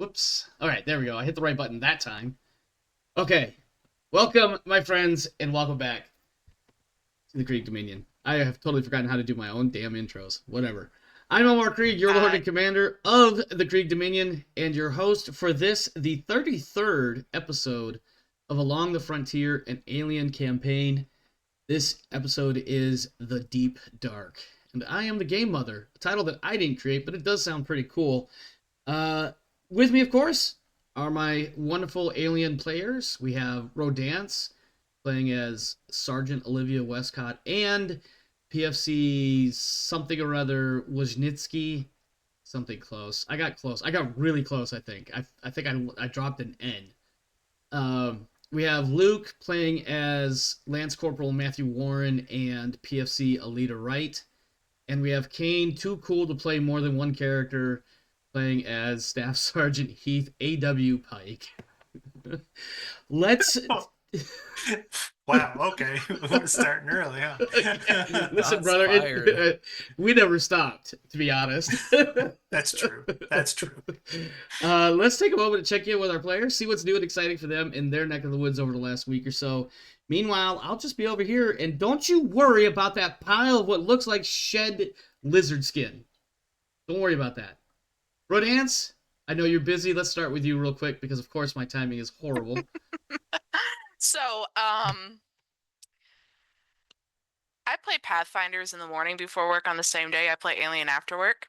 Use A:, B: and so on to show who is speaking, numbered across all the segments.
A: Whoops. All right, there we go. I hit the right button that time. Okay. Welcome, my friends, and welcome back to the Krieg Dominion. I have totally forgotten how to do my own damn intros. Whatever. I'm Omar Krieg, your Lord and Commander of the Krieg Dominion, and your host for this, the 33rd episode of Along the Frontier, an Alien Campaign. This episode is The Deep Dark, and I am the Game Mother, a title that I didn't create, but it does sound pretty cool. With me, of course, are my wonderful alien players. We have Rodance playing as Sergeant Octavia Wescott and PFC something or other Wojnicki. Something close. I got close. I got really close, I think. I think I dropped an N. We have Luke playing as Lance Corporal Matthew Warren and PFC Alita Wright. And we have Kane, too cool to play more than one character, playing as Staff Sergeant Heath A.W. Pike. Let's...
B: Wow, okay. We're starting early, huh?
A: Listen, brother, we never stopped, to be honest.
B: That's true. That's true.
A: Let's take a moment to check in with our players, see what's new and exciting for them in their neck of the woods over the last week or so. Meanwhile, I'll just be over here, and don't you worry about that pile of what looks like shed lizard skin. Don't worry about that. Rodance, I know you're busy. Let's start with you real quick, because of course my timing is horrible.
C: So, I play Pathfinders in the morning before work on the same day. I play Alien after work.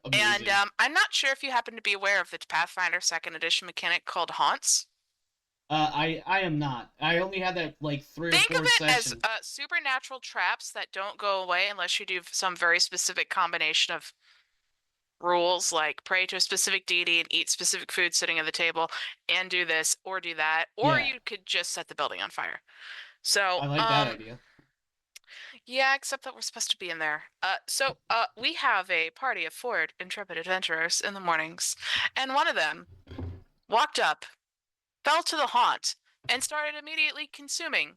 A: Amazing.
C: And I'm not sure if you happen to be aware of the Pathfinder 2nd edition mechanic called Haunts.
A: I am not. I only had that like 3 or 4
C: Think of it
A: sessions.
C: as supernatural traps that don't go away unless you do some very specific combination of rules, like pray to a specific deity and eat specific food sitting at the table and do this or do that, or
A: Yeah.
C: you could just set the building on fire. So
A: I like that idea.
C: Yeah, except that we're supposed to be in there. We have a party of 4 intrepid adventurers in the mornings, and one of them walked up, fell to the haunt, and started immediately consuming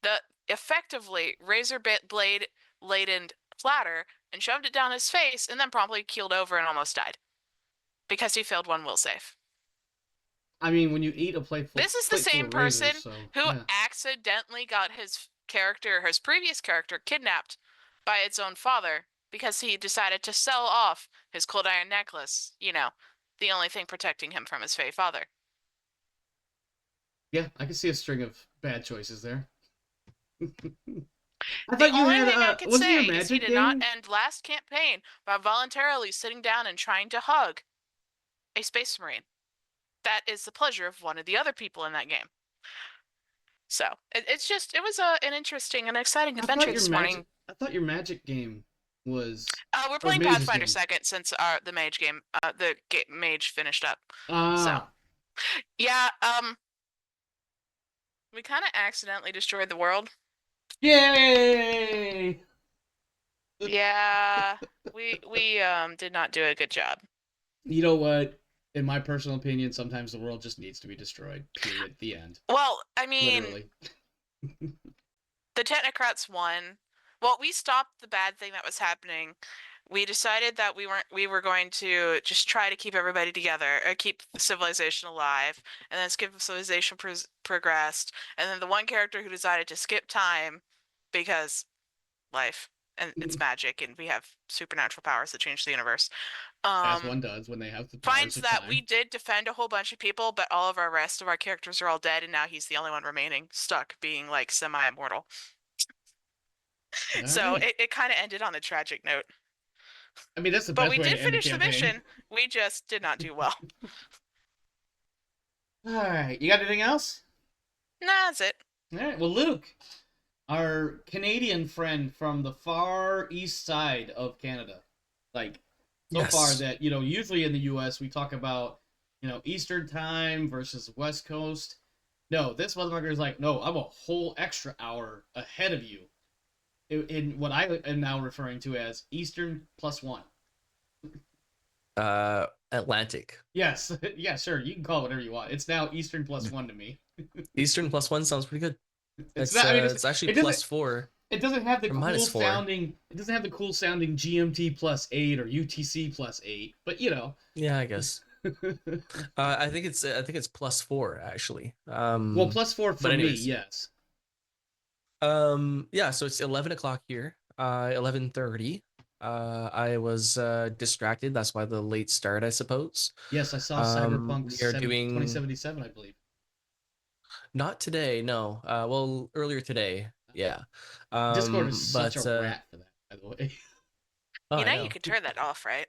C: the effectively razor blade laden platter and shoved it down his face, and then promptly keeled over and almost died because he failed one will save.
A: I mean, when you eat a plate full,
C: This is the same person who
A: yeah.
C: accidentally got his previous character, kidnapped by its own father because he decided to sell off his cold iron necklace. You know, the only thing protecting him from his fey father.
A: Yeah, I can see a string of bad choices there.
C: The only thing I can say is he did not
A: game?
C: end last campaign by voluntarily sitting down and trying to hug a space marine. That is the pleasure of one of the other people in that game. So it was an interesting and exciting adventure this morning.
A: I thought your Magic game was.
C: We're playing Pathfinder 2nd since the Mage game, Mage finished up. So yeah, we kind of accidentally destroyed the world.
A: Yay!
C: Yeah, we did not do a good job.
A: You know what? In my personal opinion, sometimes the world just needs to be destroyed. Period. The end.
C: Well, I mean,
A: literally.
C: The technocrats won. Well, we stopped the bad thing that was happening. We decided that we were going to just try to keep everybody together, keep the civilization alive, and then civilization progressed. And then the one character who decided to skip time because life and it's magic, and we have supernatural powers that change the universe.
A: As one does when they have the powers
C: finds
A: of
C: that
A: time.
C: we did defend a whole bunch of people, but all of our rest of our characters are all dead, and now he's the only one remaining, stuck being like semi-immortal. So
A: right.
C: it kind of ended on a tragic note.
A: I mean, that's the best way to end a campaign.
C: But we did finish the mission. We just did not do well.
A: All right, you got anything else?
C: Nah, that's it.
A: All right, well, Luke, our Canadian friend from the far east side of Canada, like so
D: Yes.
A: far that, you know, usually in the U.S. we talk about, you know, Eastern time versus West Coast. No, this motherfucker is like, no, I'm a whole extra hour ahead of you in what I am now referring to as Eastern +1.
D: Atlantic.
A: Yes, yeah, sure, you can call it whatever you want. It's now Eastern +1 to me.
D: Eastern +1 sounds pretty good.
A: It's
D: It's,
A: not, I mean,
D: it's actually +4.
A: It doesn't have the
D: Or
A: cool
D: -4.
A: sounding. It doesn't have the cool sounding GMT +8 or UTC +8. But you know.
D: Yeah, I guess. I think it's +4 actually.
A: Well, +4 for
D: but
A: me,
D: anyways,
A: yes.
D: yeah. So it's 11 o'clock here. 11:30. I was distracted. That's why the late start, I suppose.
A: Yes, I saw Cyberpunk
D: We are doing
A: 2077, I believe.
D: not today, no. Well, earlier today, yeah.
A: Discord is such a
D: But
A: rat for that, by the way.
D: oh,
C: You
D: I
C: know you
D: know.
C: could turn that off, right?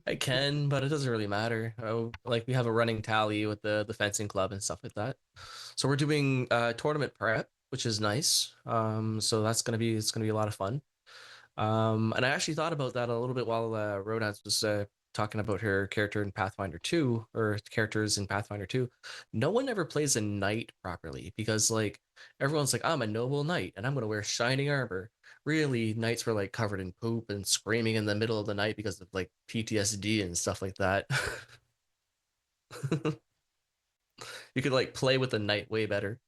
D: I can, but it doesn't really matter. Like we have a running tally with the fencing club and stuff like that. So we're doing tournament prep, which is nice. So it's gonna be a lot of fun. And I actually thought about that a little bit while Rodance was talking about her character in Pathfinder 2 or characters in Pathfinder 2. No one ever plays a knight properly because like everyone's like, I'm a noble knight and I'm gonna wear shining armor. Really, knights were like covered in poop and screaming in the middle of the night because of like PTSD and stuff like that. You could like play with the knight way better.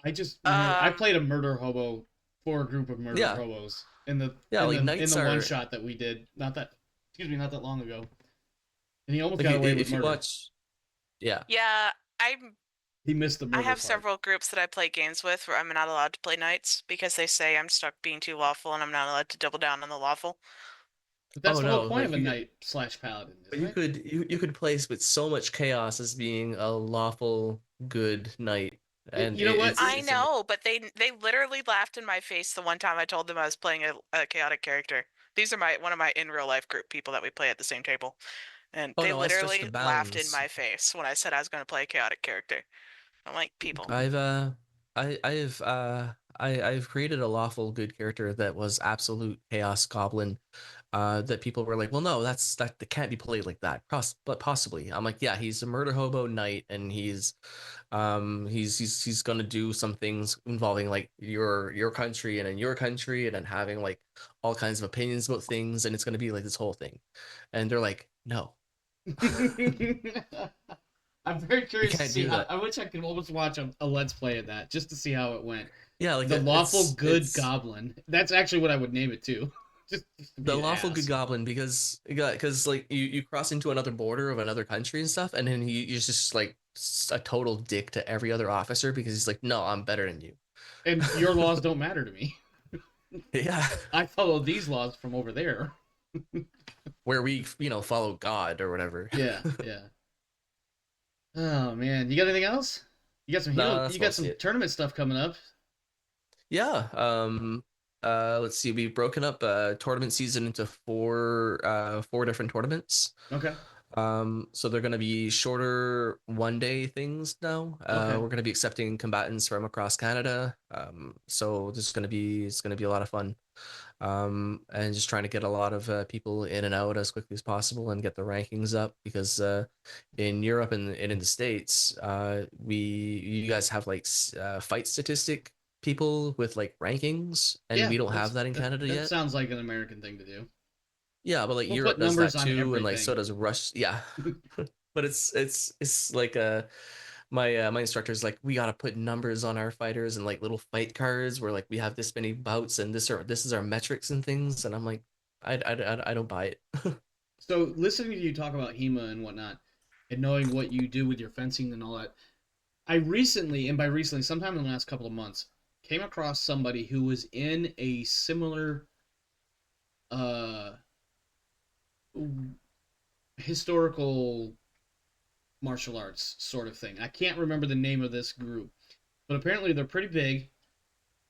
A: I just remember I
C: Um,
A: played a murder hobo for a group of murder
D: Yeah,
A: hobos in the
D: yeah, like knights
A: one
D: are
A: shot that we did not that long ago. And he almost
D: like
A: got away with
D: if you
A: murder.
D: watch, yeah.
C: yeah,
A: He missed the
C: I
A: murder
C: have
A: part.
C: several groups that I play games with where I'm not allowed to play knights because they say I'm stuck being too lawful and I'm not allowed to double down on the lawful.
A: But that's
D: Oh
A: the whole
D: no,
A: point of
D: like
A: a
D: you could,
A: knight/paladin,
D: but
A: isn't
D: you
A: it?
D: could you could place with so much chaos as being a lawful good knight, and
A: You know what?
C: I
D: it's amazing.
C: know, but they literally laughed in my face the one time I told them I was playing a chaotic character. These are one of my in real life group people that we play at the same table, and
D: Oh
C: they
D: no, I stretched the
C: literally laughed in
D: bounds.
C: my face when I said I was going to play a chaotic character. I'm like, people.
D: I've I've created a lawful good character that was absolute chaos goblin. That people were like, well, no, that can't be played like that. But possibly, I'm like, yeah, he's a murder hobo knight, and he's gonna do some things involving like your country and in your country, and then having like all kinds of opinions about things, and it's gonna be like this whole thing, and they're like, no,
A: I'm very
D: you
A: curious to
D: can't
A: see
D: do
A: how.
D: that.
A: I wish I could almost watch a let's play of that just to see how it went.
D: Yeah, like
A: The lawful good
D: it's
A: goblin. That's actually what I would name it too. Just to be
D: the
A: an
D: lawful good
A: ass.
D: goblin because like you cross into another border of another country and stuff, and then he's just like a total dick to every other officer because he's like, no, I'm better than you.
A: And your laws don't matter to me.
D: Yeah,
A: I follow these laws from over there.
D: where we follow God or whatever.
A: Yeah, yeah. Oh man, you got anything else? You got some
D: No,
A: hero.
D: that's
A: You got
D: mostly
A: some
D: it.
A: tournament stuff coming up.
D: Yeah. Let's see. We've broken up tournament season into four different tournaments.
A: Okay.
D: So they're going to be shorter 1 day things now.
A: Okay.
D: We're going to be accepting combatants from across Canada. So it's going to be a lot of fun. And just trying to get a lot of people in and out as quickly as possible and get the rankings up because in Europe and in the States, you guys have like fight statistic people with like rankings, and
A: Yeah,
D: we don't have that in Canada
A: that
D: yet.
A: sounds like an American thing to do.
D: Yeah, but like
A: We'll put
D: Europe does
A: numbers
D: that
A: on
D: too, and like so
A: everything.
D: does Rush. Yeah, but it's like my instructor's like, we gotta put numbers on our fighters and like little fight cards where like we have this many bouts and this is our metrics and things, and I'm like, I don't buy it.
A: So listening to you talk about HEMA and whatnot, and knowing what you do with your fencing and all that, I recently, and by recently, sometime in the last couple of months, came across somebody who was in a similar uh historical martial arts sort of thing. I can't remember the name of this group, but apparently they're pretty big.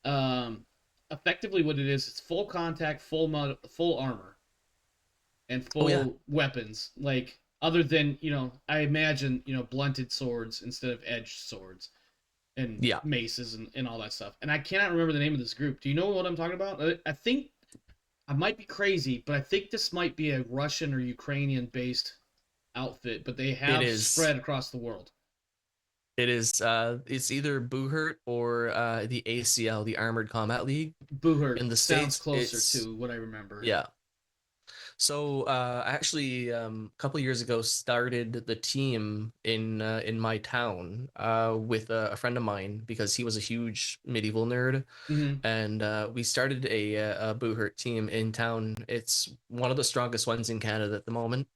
A: Um, Effectively, what it is, it's full contact, full armor, and
D: Oh yeah,
A: full weapons. Like other than I imagine blunted swords instead of edged swords and
D: yeah.
A: maces and all that stuff. And I cannot remember the name of this group. Do you know what I'm talking about? I think I might be crazy, but I think this might be a Russian or Ukrainian based outfit, but they
D: It
A: have
D: is.
A: spread across the world.
D: It is. It's either Buhurt or the ACL, the Armored Combat League.
A: Buhurt
D: In the
A: sounds
D: States,
A: closer
D: it's
A: to what I remember.
D: yeah. So I actually a couple years ago started the team in my town with a friend of mine because he was a huge medieval nerd,
A: Hmm.
D: and we started a Buhurt team in town. It's one of the strongest ones in Canada at the moment.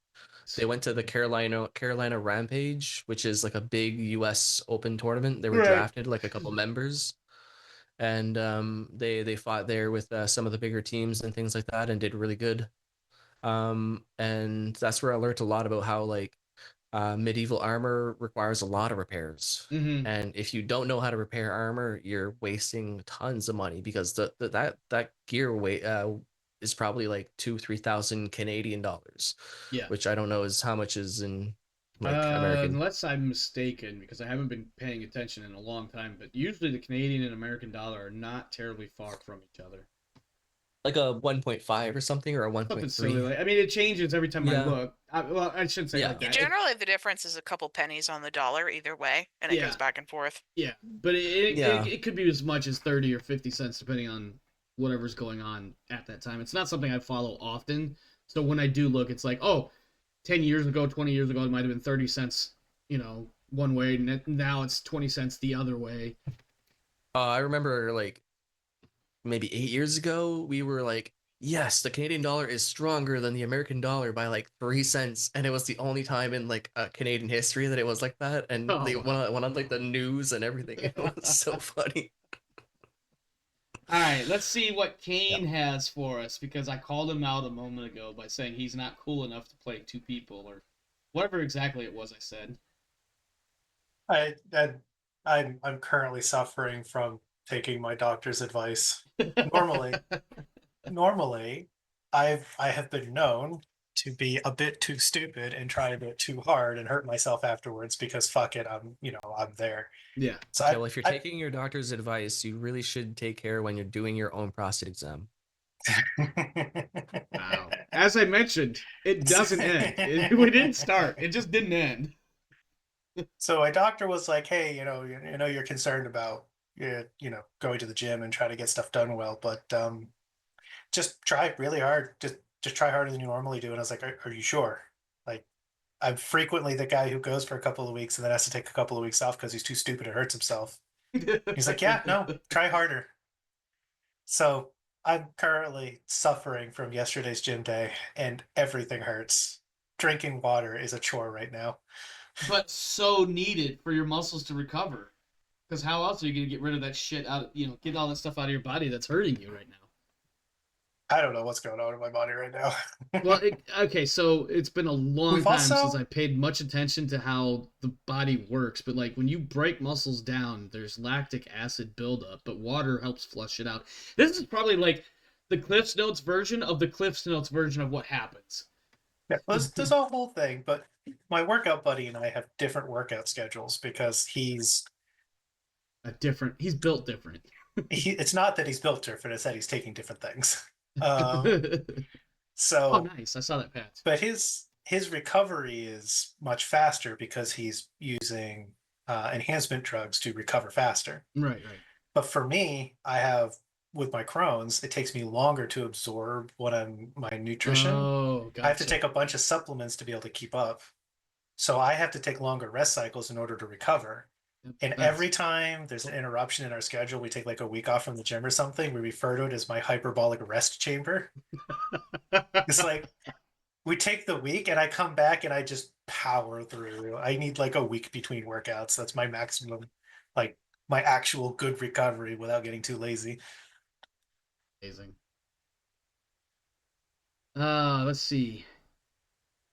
D: They went to the Carolina Rampage, which is like a big U.S. Open tournament. They were
A: Right.
D: drafted like a couple members, and they fought there with some of the bigger teams and things like that, and did really good. And that's where I learned a lot about how like medieval armor requires a lot of repairs.
A: Mm-hmm.
D: And if you don't know how to repair armor, you're wasting tons of money because that gear weight is probably like 2,000-3,000 Canadian dollars,
A: Yeah.
D: which I don't know is how much is in like American.
A: Unless I'm mistaken, because I haven't been paying attention in a long time, but usually the Canadian and American dollar are not terribly far from each other.
D: Like a 1.5 or something, or a
A: Something
D: 1.3.
A: silly. Like, I mean, it changes every time I
D: Yeah.
A: look. Well, I shouldn't say
D: Yeah.
A: like that.
C: Generally, the difference is a couple pennies on the dollar either way, and it
A: Yeah.
C: goes back and forth.
A: Yeah, but
D: Yeah.
A: it could be as much as 30 or 50 cents depending on whatever's going on at that time. It's not something I follow often. So when I do look, it's like, oh, 10 years ago, 20 years ago, it might have been 30 cents, one way. And now it's 20 cents the other way.
D: I remember like maybe 8 years ago, we were like, yes, the Canadian dollar is stronger than the American dollar by like 3 cents, and it was the only time in like Canadian history that it was like that. And
A: Oh,
D: they
A: wow.
D: went on like the news and everything. It was so funny.
A: All right, let's see what Kane has for us, because I called him out a moment ago by saying he's not cool enough to play two people, or whatever exactly it was I said.
B: I'm currently suffering from taking my doctor's advice. Normally, I have been known to be a bit too stupid and try a bit too hard and hurt myself afterwards because fuck it, I'm there.
A: Yeah.
B: So
D: Okay, well, if you're taking your doctor's advice, you really should take care when you're doing your own prostate exam.
A: Wow. As I mentioned, it doesn't end. We didn't start. It just didn't end.
B: So my doctor was like, "Hey, you're concerned about going to the gym and trying to get stuff done well, but just try really hard. Just try harder than you normally do." And I was like, "Are you sure?" Like, I'm frequently the guy who goes for a couple of weeks and then has to take a couple of weeks off because he's too stupid and hurts himself. He's like, "Yeah, no, try harder." So I'm currently suffering from yesterday's gym day, and everything hurts. Drinking water is a chore right now.
A: But so needed for your muscles to recover. Because how else are you going to get rid of that shit out, get all that stuff out of your body that's hurting you right now?
B: I don't know what's going on in my body right now.
A: Well, okay, so it's been a long
B: We've
A: time
B: also-
A: since I paid much attention to how the body works. But like when you break muscles down, there's lactic acid buildup, but water helps flush it out. This is probably like the Cliff's Notes version of the Cliff's Notes version of what happens.
B: Yeah, there's a whole thing, but my workout buddy and I have different workout schedules because he's
A: built different.
B: it's not that he's built different, it's that he's taking different things. So
A: Oh, nice. I saw that patch.
B: but his recovery is much faster because he's using enhancement drugs to recover faster.
A: Right.
B: But for me, with my Crohn's, it takes me longer to absorb my nutrition.
A: Oh, gotcha.
B: I have to take a bunch of supplements to be able to keep up. So I have to take longer rest cycles in order to recover. And every time there's an interruption in our schedule, we take like a week off from the gym or something, we refer to it as my hyperbolic rest chamber. It's like we take the week and I come back and I just power through. I need like a week between workouts. That's my maximum, like my actual good recovery without getting too lazy.
A: Amazing. Let's see.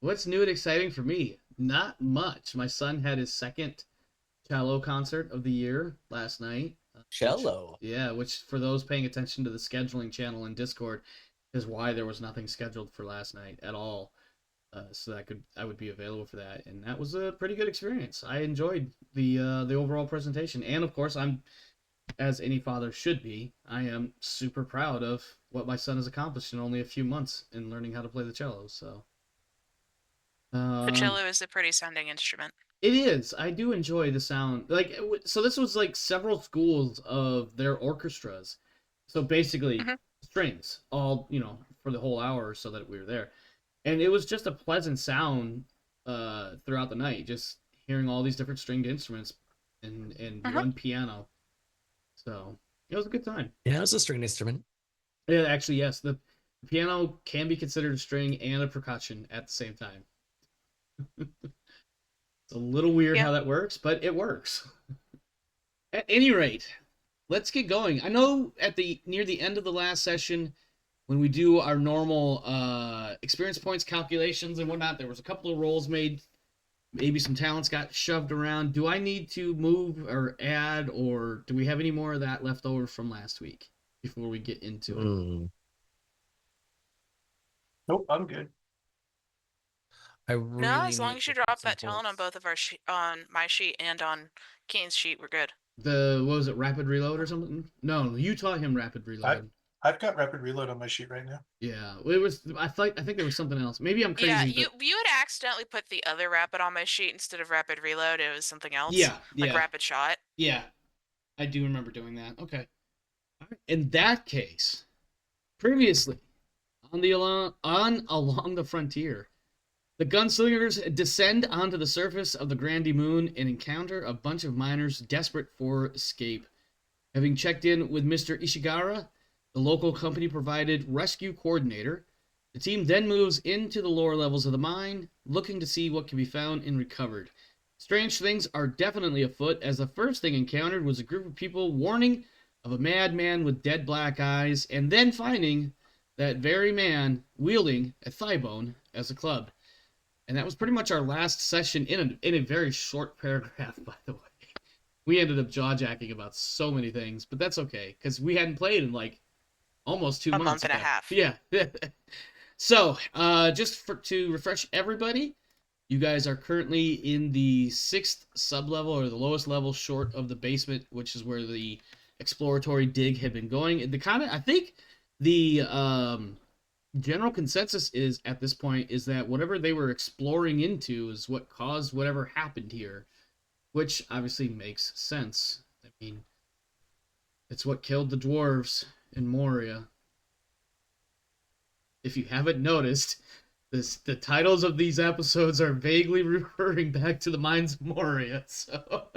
A: What's new and exciting for me? Not much. My son had his second cello concert of the year last night.
D: Cello.
A: Which for those paying attention to the scheduling channel in Discord is why there was nothing scheduled for last night at all. So I would be available for that, and that was a pretty good experience. I enjoyed the overall presentation, and of course, I'm, as any father should be, I am super proud of what my son has accomplished in only a few months in learning how to play the cello. So,
C: The cello is a pretty sounding instrument.
A: it is. I do enjoy the sound. So this was like several schools of their orchestras. So basically, strings, all for the whole hour or so that we were there. And it was just a pleasant sound throughout the night, just hearing all these different stringed instruments and one piano. So it was a good time.
D: Yeah, it's a string instrument.
A: Yeah, actually, yes. The piano can be considered a string and a percussion at the same time. It's a little weird
C: Yeah.
A: how that works, but it works. At any rate, let's get going. I know near the end of the last session, when we do our normal experience points calculations and whatnot, there was a couple of rolls made. Maybe some talents got shoved around. Do I need to move or add, or do we have any more of that left over from last week before we get into it?
B: Nope, I'm good.
D: I
C: No,
D: really
C: as long
D: need
C: as you
D: to put
C: drop
D: some
C: that talent on
D: points.
C: both of our on my sheet and on Kane's sheet, we're good.
A: What was it, rapid reload or something? No, you taught him rapid reload.
B: I've got rapid reload on my sheet right now.
A: Yeah, it was. I think there was something else. Maybe I'm crazy.
C: Yeah,
A: but...
C: you had accidentally put the other rapid on my sheet instead of rapid reload. It was something else.
A: Yeah,
C: like rapid shot.
A: Yeah, I do remember doing that. Okay. All right. In that case, previously along the frontier, the gunslingers descend onto the surface of the Grande Moon and encounter a bunch of miners desperate for escape. Having checked in with Mr. Ishigara, the local company-provided rescue coordinator, the team then moves into the lower levels of the mine, looking to see what can be found and recovered. Strange things are definitely afoot, as the first thing encountered was a group of people warning of a madman with dead black eyes, and then finding that very man wielding a thigh bone as a club. And that was pretty much our last session in a very short paragraph, by the way. We ended up jaw-jacking about so many things, but that's okay, because we hadn't played in like almost 2 months.
C: A month and a half.
A: Yeah. So, to refresh everybody, you guys are currently in the 6th sub-level, or the lowest level short of the basement, which is where the exploratory dig had been going. I think the general consensus is at this point is that whatever they were exploring into is what caused whatever happened here, which obviously makes sense. I mean, it's what killed the dwarves in Moria. If you haven't noticed, the titles of these episodes are vaguely referring back to the Mines of Moria. So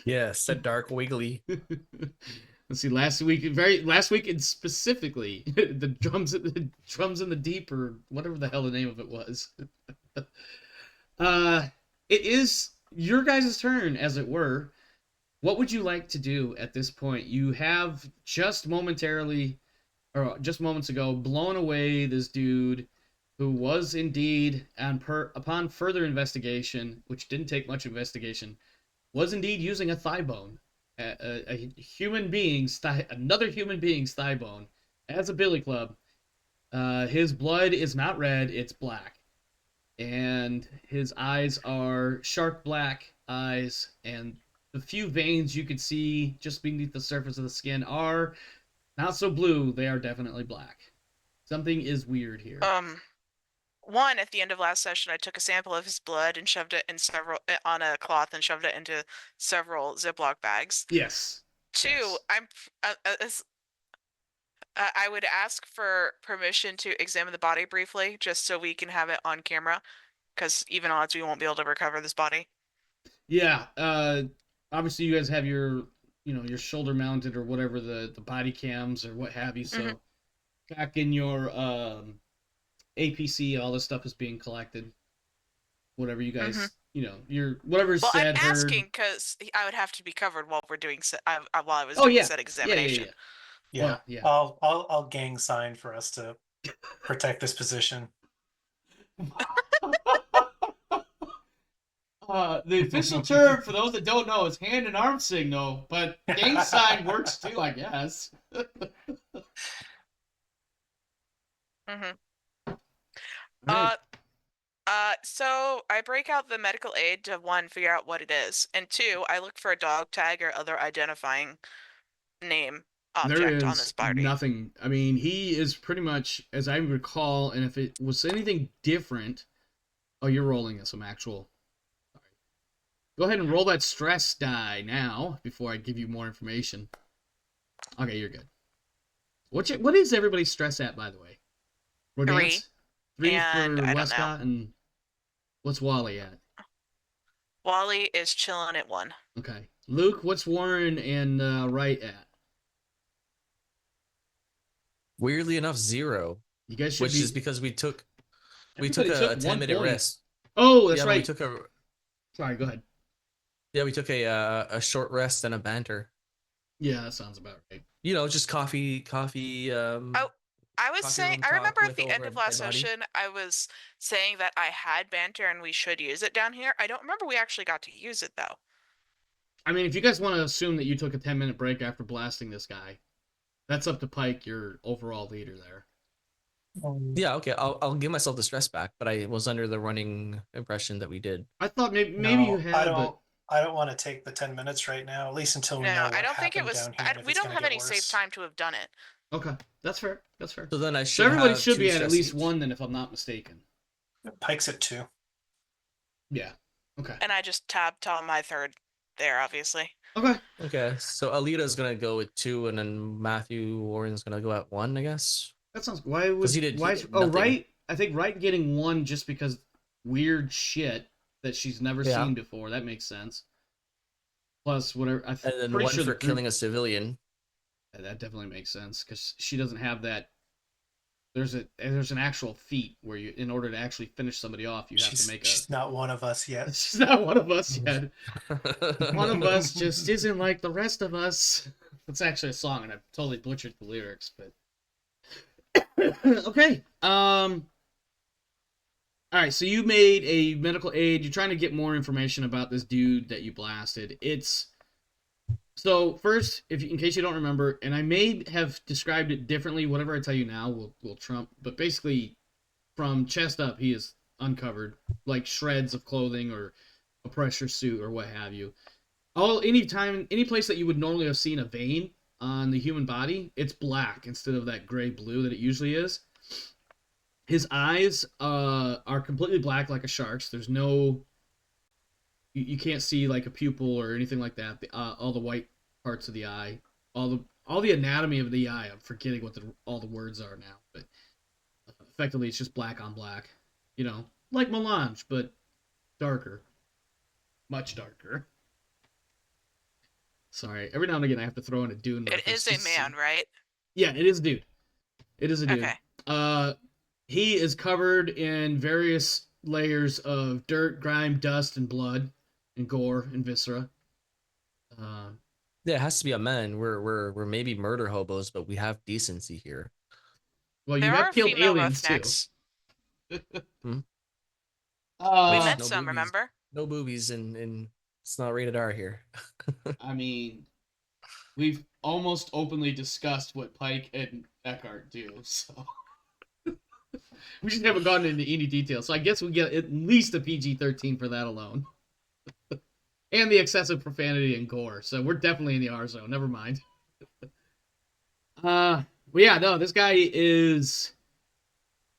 D: Yes, that dark wiggly.
A: let's see. Last week, and specifically, the drums in the deep, or whatever the hell the name of it was. It is your guys' turn, as it were. What would you like to do at this point? You have just moments ago, blown away this dude who was indeed, upon further investigation, which didn't take much investigation, was indeed using a thigh bone, another human being's thigh bone, as a billy club. His blood is not red; it's black, and his eyes are sharp black eyes, and the few veins you could see just beneath the surface of the skin are not so blue; they are definitely black. Something is weird here.
C: One, at the end of last session, I took a sample of his blood and shoved it on a cloth and shoved it into several Ziploc bags.
A: Yes.
C: Two,
A: yes.
C: I would ask for permission to examine the body briefly, just so we can have it on camera, because even odds we won't be able to recover this body.
A: Yeah. Obviously, you guys have your shoulder mounted or whatever, the body cams or what have you. So back in your APC, all this stuff is being collected. Whatever you guys, your whatever's said.
C: I'm asking because I would have to be covered while we're doing while I was
A: doing
C: said examination.
B: Yeah.
A: Well,
B: I'll gang sign for us to protect this position.
A: The official term for those that don't know is hand and arm signal, but gang sign works too, I guess.
C: So I break out the medical aid to, one, figure out what it is, and two, I look for a dog tag or other identifying name object on this body.
A: Nothing. I mean, he is pretty much, as I recall, and if it was anything different. Oh, you're rolling some actual. Sorry. Go ahead and roll that stress die now before I give you more information. Okay, you're good. What is everybody's stress at, by the way?
C: Rodance?
A: 3
C: and
A: for Wescott, and what's Wally at?
C: Wally is chilling at 1.
A: Okay. Luke, what's Warren and Wright at?
D: Weirdly enough, 0.
A: You guys should
D: is because we took a 10-minute
A: point.
D: rest.
A: Oh, that's
D: yeah, but we
A: right.
D: took a
A: Sorry, go ahead.
D: we took a short rest and a banter.
A: Yeah, that sounds about right.
D: You know, just coffee.
C: Oh, I was
D: Coffee
C: saying,
D: room
C: I
D: talk
C: remember at
D: with
C: the end
D: over
C: of
D: a
C: last
D: dead body.
C: session, I was saying that I had banter and we should use it down here. I don't remember we actually got to use it though.
A: I mean, if you guys want to assume that you took a 10-minute break after blasting this guy, that's up to Pike, your overall leader there.
D: Yeah, okay. I'll give myself the stress back, but I was under the running impression that we did.
A: I thought maybe you
B: No,
A: had, but
B: I don't want to take the 10 minutes right now, at least until we know
C: No,
B: what
C: I don't think it
B: happened
C: was.
B: down here and if
C: We
B: it's
C: don't
B: going to
C: have
B: get
C: any safe
B: worse.
C: time to have done it.
A: okay, that's fair. That's fair.
D: So then I
A: So
D: should
A: everybody
D: have
A: should
D: two
A: be at
D: stress
A: least
D: each.
A: one, then, if I'm not mistaken.
B: Pike's at 2.
A: Yeah. Okay.
C: And I just tabbed on my third there, obviously.
A: Okay.
D: Okay, so Alita's gonna go with 2, and then Matthew Warren's gonna go at 1, I guess.
A: That sounds. Why would?
D: he did
A: Why?
D: nothing.
A: Right. I think Right getting 1 just because weird shit that she's never
D: Yeah.
A: seen before. That makes sense. Plus, whatever.
D: And then
A: pretty
D: 1
A: sure
D: for
A: the group-
D: killing a civilian.
A: That definitely makes sense because she doesn't have that. There's an actual feat where you, in order to actually finish somebody off, you have to make a.
B: She's not one of us yet.
A: She's not one of us yet. One of us just isn't like the rest of us. That's actually a song, and I've totally butchered the lyrics, but okay. All right. So you made a medical aid. You're trying to get more information about this dude that you blasted. So first, in case you don't remember, and I may have described it differently. Whatever I tell you now will trump. But basically, from chest up, he is uncovered, like shreds of clothing or a pressure suit or what have you. Any place that you would normally have seen a vein on the human body, it's black instead of that gray blue that it usually is. His eyes are completely black like a shark's. There's no, you can't see like a pupil or anything like that. All the white parts of the eye, all the anatomy of the eye. I'm forgetting what all the words are now, but effectively it's just black on black. You know, like melange, but darker, much darker. Sorry, every now and again I have to throw in a Dune
C: It
A: reference.
C: is a man, right?
A: Yeah, it is a dude. It is a dude.
C: Okay.
A: He is covered in various layers of dirt, grime, dust, and blood, and gore, and viscera.
D: Yeah, it has to be a man. We're maybe murder hobos, but we have decency here.
A: Well, you
C: There are
A: have killed
C: female
A: aliens too.
C: roughnecks. We
D: Wait,
C: met
D: no
C: some,
D: boobies.
C: remember?
D: No boobies in it's not rated R here.
A: I mean, we've almost openly discussed what Pike and Eckhart do, so we just haven't gotten into any detail. So I guess we get at least a PG-13 for that alone, and the excessive profanity and gore. So we're definitely in the R zone. Never mind. Well, yeah, no, this guy is.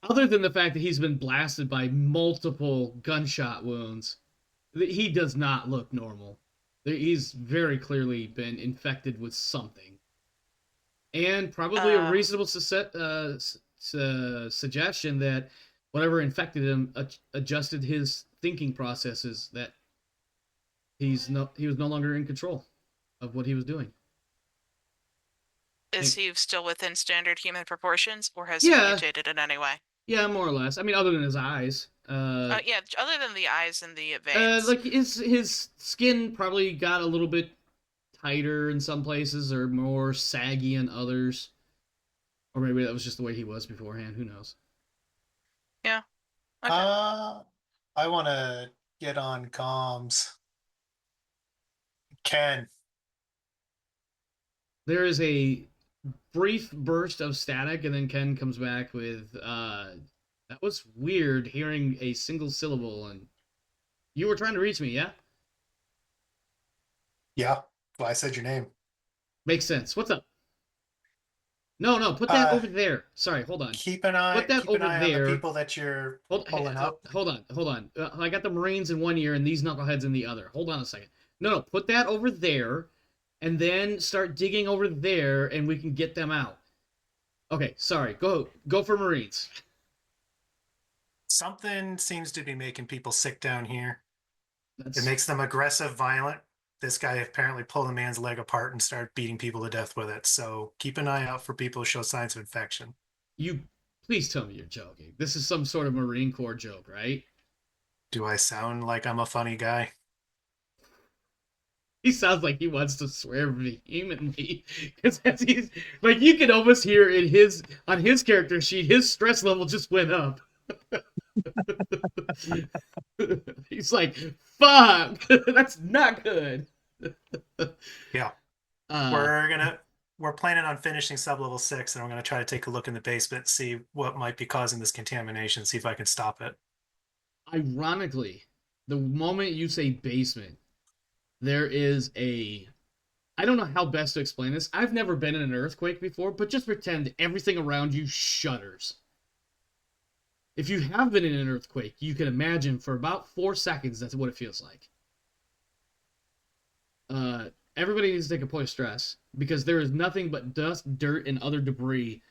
A: Other than the fact that he's been blasted by multiple gunshot wounds, he does not look normal. He's very clearly been infected with something. And probably a reasonable suggestion that whatever infected him adjusted his thinking processes, that he was no longer in control of what he was doing.
C: Is he still within standard human proportions, or has he
A: Yeah.
C: mutated in any way?
A: Yeah, more or less. I mean, other than his eyes.
C: Yeah, other than the eyes and the veins.
A: Like his skin probably got a little bit tighter in some places, or more saggy in others, or maybe that was just the way he was beforehand. Who knows?
C: Yeah. Okay.
B: I want to get on comms. Ken.
A: There is a brief burst of static, and then Ken comes back with, that was weird hearing a single syllable, and you were trying to reach me, yeah?
B: Yeah. Well, I said your name.
A: Makes sense. What's up? No, put that over there. Sorry, hold on.
B: Keep an eye,
A: Put that
B: keep an
A: over
B: eye
A: there.
B: on the people that you're pulling up.
A: Hold on. I got the Marines in one ear and these knuckleheads in the other. Hold on a second. No, put that over there, and then start digging over there, and we can get them out. Okay, sorry. Go for Marines.
B: Something seems to be making people sick down here.
A: That's,
B: It makes them aggressive, violent. This guy apparently pulled a man's leg apart and started beating people to death with it. So keep an eye out for people who show signs of infection.
A: you please tell me you're joking. This is some sort of Marine Corps joke, right?
B: Do I sound like I'm a funny guy?
A: He sounds like he wants to swear vehemently because as he's like, you can almost hear in on his character sheet, his stress level just went up. He's like, "Fuck, that's not good."
B: Yeah. We're planning on finishing sub-level 6, and I'm gonna try to take a look in the basement, see what might be causing this contamination, see if I can stop it.
A: Ironically, the moment you say basement, there is I don't know how best to explain this. I've never been in an earthquake before, but just pretend everything around you shudders. If you have been in an earthquake, you can imagine for about 4 seconds that's what it feels like. Everybody needs to take a point of stress because there is nothing but dust, dirt, and other debris,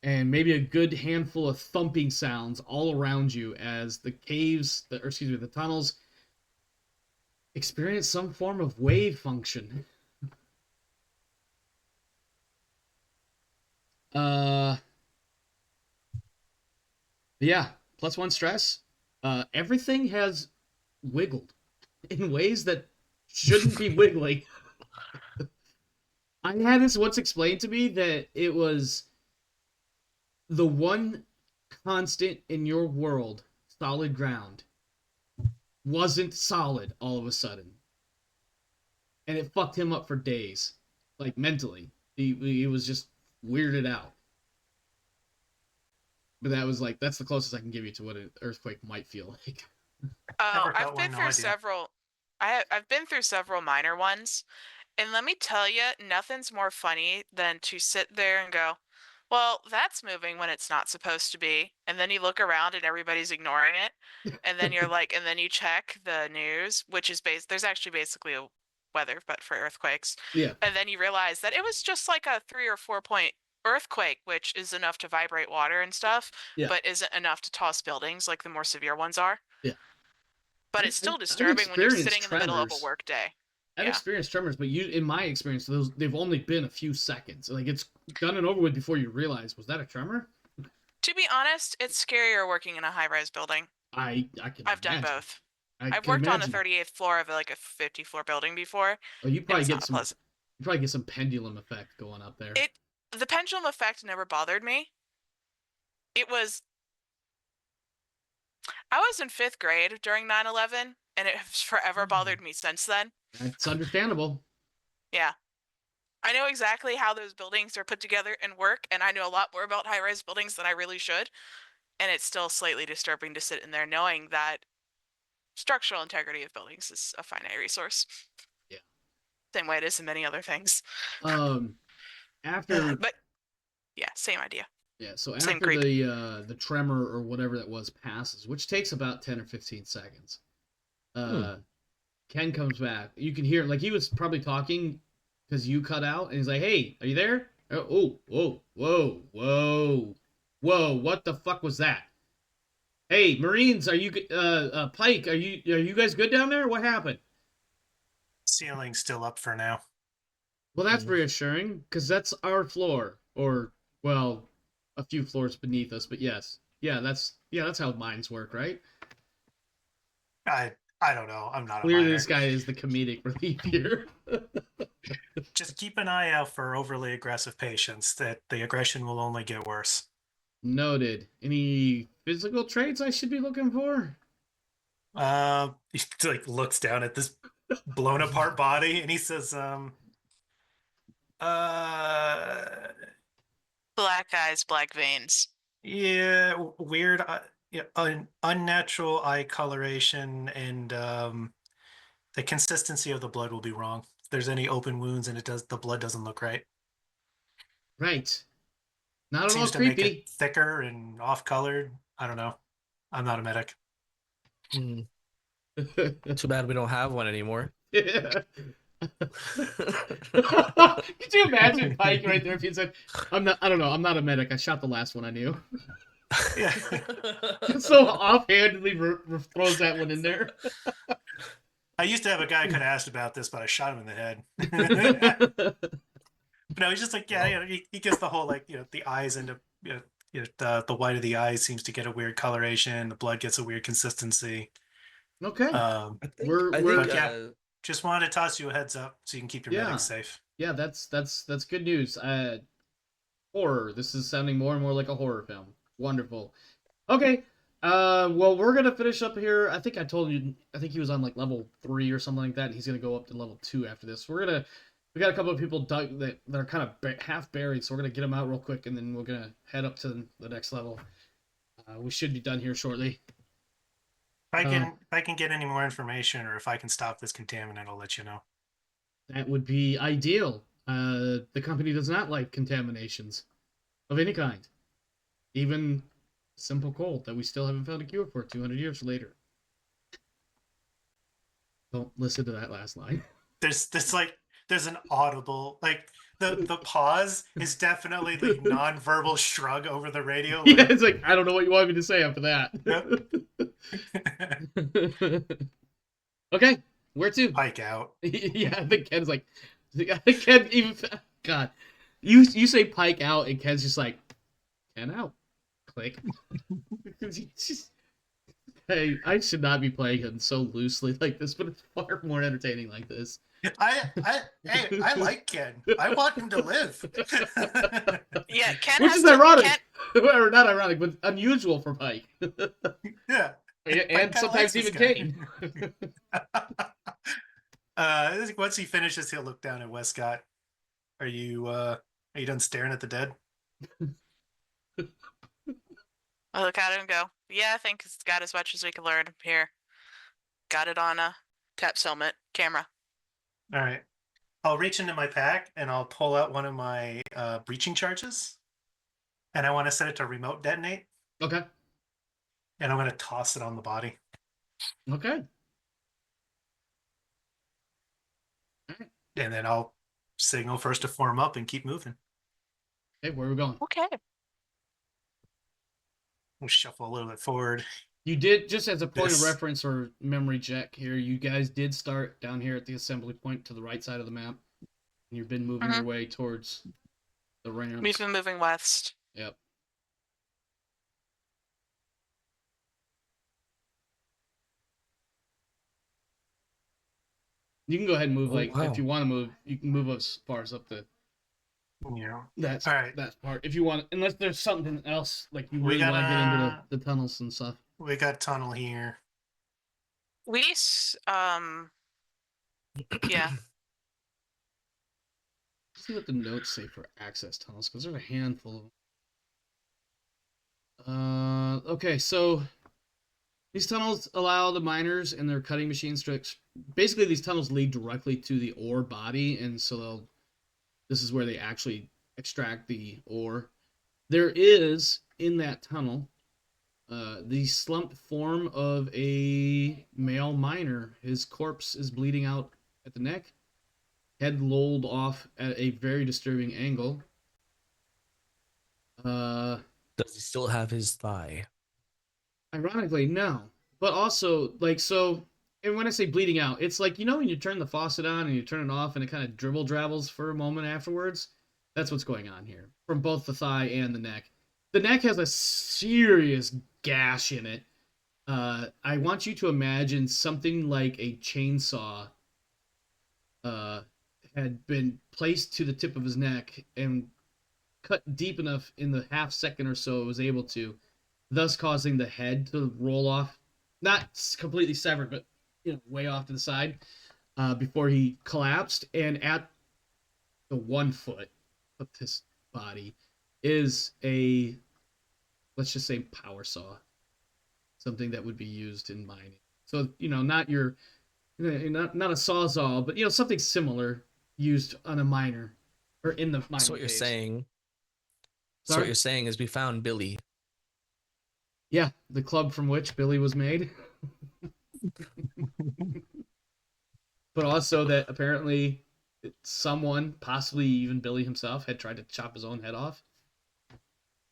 A: and maybe a good handful of thumping sounds all around you as the the tunnels experience some form of wave function. Yeah, +1 stress. Everything has wiggled in ways that shouldn't be wiggling. I had this once explained to me that it was the one constant in your world, solid ground, wasn't solid all of a sudden. And it fucked him up for days, like mentally. He was just weirded out. But that's the closest I can give you to what an earthquake might feel like.
C: Oh,
B: Never
C: I've
B: felt
C: been
B: one, no
C: through
B: idea.
C: several. I've been through several minor ones, and let me tell you, nothing's more funny than to sit there and go, "Well, that's moving when it's not supposed to be," and then you look around and everybody's ignoring it, and then you're like, and then you check the news, which is there's actually basically a weather, but for earthquakes,
A: Yeah.
C: and then you realize that it was just like a 3 or 4 point earthquake, which is enough to vibrate water and stuff,
A: Yeah.
C: but isn't enough to toss buildings like the more severe ones are.
A: Yeah.
C: But it's still
A: I've
C: disturbing when you're
A: experienced
C: sitting in the middle of a
A: tremors.
C: work day.
A: I've
C: Yeah.
A: experienced tremors, but in my experience, they've only been a few seconds. Like it's done and over with before you realize, was that a tremor?
C: To be honest, it's scarier working in a high-rise building.
A: I can
C: I've done
A: imagine.
C: both.
A: I
C: I've
A: can
C: worked on the
A: imagine.
C: 38th floor of like a 50-floor building before.
A: Oh, you probably
C: It's
A: get
C: not
A: some.
C: pleasant.
A: You probably get some pendulum effect going up there.
C: The pendulum effect never bothered me. I was in 5th grade during 9/11, and it has forever bothered me since then.
A: That's understandable.
C: Yeah. I know exactly how those buildings are put together and work, and I know a lot more about high-rise buildings than I really should. And it's still slightly disturbing to sit in there knowing that structural integrity of buildings is a finite resource.
A: Yeah.
C: Same way it is in many other things.
A: After.
C: But yeah, same idea.
A: Yeah, so
C: Same
A: after
C: creep.
A: the tremor or whatever that was passes, which takes about 10 or 15 seconds, Ken comes back. You can hear, like, he was probably talking because you cut out, and he's like, "Hey, are you there? Oh, whoa, whoa, whoa, whoa! What the fuck was that? Hey, Marines, are you Pike? Are you guys good down there? What happened?"
B: Ceiling's still up for now.
A: Well, that's reassuring because that's our floor, or well, a few floors beneath us. But yes, that's how mines work, right?
B: I don't know. I'm not
A: Clearly,
B: a miner.
A: this guy is the comedic relief here.
B: Just keep an eye out for overly aggressive patients. That the aggression will only get worse.
A: Noted. Any physical traits I should be looking for?
B: He like looks down at this blown apart body and he says,
C: Black eyes, black veins.
B: yeah, weird, yeah, unnatural eye coloration, and the consistency of the blood will be wrong. If there's any open wounds and the blood doesn't look right.
A: Right. Not at all
B: Seems to make
A: creepy.
B: it thicker and off-colored. I don't know. I'm not a medic.
D: Too bad we don't have one anymore.
A: Yeah. Could you imagine Pike right there if he said, I don't know, I'm not a medic. I shot the last one I knew.
B: Yeah.
A: So offhandedly throws that one in there.
B: I used to have a guy who could have asked about this, but I shot him in the head. But no, he's just like, yeah, you know, he gets the whole, like, you know, the eyes into, the white of the eyes seems to get a weird coloration. The blood gets a weird consistency.
A: Okay.
B: Um,
D: I think,
A: We're-
D: I
A: we're-
D: think,
B: yeah. Just wanted to toss you a heads up so you can keep your
A: Yeah.
B: medics safe.
A: Yeah, that's good news. Horror. This is sounding more and more like a horror film. Wonderful. Okay. Well, we're gonna finish up here. I think I told you. I think he was on like level 3 or something like that. And he's gonna go up to level 2 after this. We got a couple of people that are kind of half buried, so we're gonna get them out real quick, and then we're gonna head up to the next level. We should be done here shortly.
B: If I can get any more information, or if I can stop this contaminant, I'll let you know.
A: That would be ideal. The company does not like contaminations of any kind, even simple cold that we still haven't found a cure for 200 years later. Don't listen to that last line.
B: There's an audible, like, the pause is definitely the non-verbal shrug over the radio.
A: Yeah,
B: Like,
A: it's like, I don't know what you want me to say after that. Okay, where to?
B: Pike out.
A: Yeah, I think Ken's like, I think Ken even, God, you say Pike out, and Ken's just like, Ken out. Click. Hey, I should not be playing him so loosely like this, but it's far more entertaining like this.
B: I like Ken. I want him to live.
C: Yeah, Ken
A: Which
C: has
A: is
C: to-
A: ironic.
C: Ken-
A: Or not ironic, but unusual for Pike.
B: Yeah.
A: And
B: kinda
A: sometimes
B: likes this
A: even
B: guy.
A: Kane.
B: I think once he finishes, he'll look down at Wescott. Are you done staring at the dead?
C: I look at it and go, yeah, I think it's got as much as we can learn here. Got it on a Tap's helmet camera.
B: All right. I'll reach into my pack and I'll pull out one of my breaching charges. And I want to set it to remote detonate.
A: Okay.
B: And I'm going to toss it on the body.
A: Okay.
B: And then I'll signal for us to form up and keep moving.
A: Hey, where are we going?
C: Okay.
B: We'll shuffle a little bit forward.
A: You did, just as a point of
B: This-
A: reference or memory check here, you guys did start down here at the assembly point to the right side of the map. And you've been moving your way towards the ramp.
C: We've been moving west.
A: Yep. You can go ahead and move,
D: Oh,
A: like,
D: wow.
A: if you want to move, you can move as far as up to
B: Yeah.
A: that
B: All right.
A: part. If you want, unless there's something else, like you
B: We
A: really want to get into
B: gotta-
A: the tunnels and stuff.
B: We got tunnel here.
C: Yeah.
A: Let's see what the notes say for access tunnels, because there's a handful of them. Okay, so these tunnels allow the miners and their cutting machines to basically these tunnels lead directly to the ore body, and so this is where they actually extract the ore. There is in that tunnel the slumped form of a male miner. His corpse is bleeding out at the neck, head lolled off at a very disturbing angle.
D: Does he still have his thigh?
A: Ironically, no. But also, like, so, and when I say bleeding out, it's like, you know when you turn the faucet on and you turn it off and it kind of dribble-drabbles for a moment afterwards? That's what's going on here, from both the thigh and the neck. The neck has a serious gash in it. I want you to imagine something like a chainsaw had been placed to the tip of his neck and cut deep enough in the half second or so it was able to, thus causing the head to roll off, not completely severed, but way off to the side, before he collapsed. And at the 1 foot of this body is a, let's just say, power saw, something that would be used in mining. So not your, not a sawzall, but something similar used on a miner or in the mining.
D: So what you're
A: phase.
D: saying? So
A: Sorry?
D: what you're saying is we found Billy.
A: Yeah, the club from which Billy was made. But also that apparently someone, possibly even Billy himself, had tried to chop his own head off.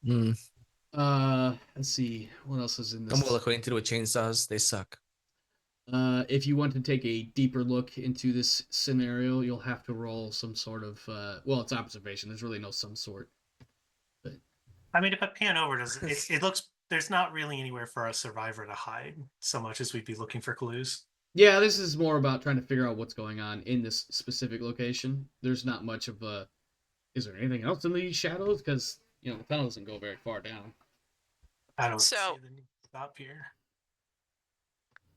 D: Hmm.
A: Let's see. What else is in this?
D: I'm well acquainted to do with chainsaws. They suck.
A: If you want to take a deeper look into this scenario, you'll have to roll some sort of, well, it's observation. There's really no some sort.
B: I mean, if I pan over, it looks there's not really anywhere for a survivor to hide so much as we'd be looking for clues.
A: Yeah, this is more about trying to figure out what's going on in this specific location. There's not much of a. Is there anything else in these shadows? Because the tunnel doesn't go very far down.
B: I don't
C: So-
B: see the need to stop here.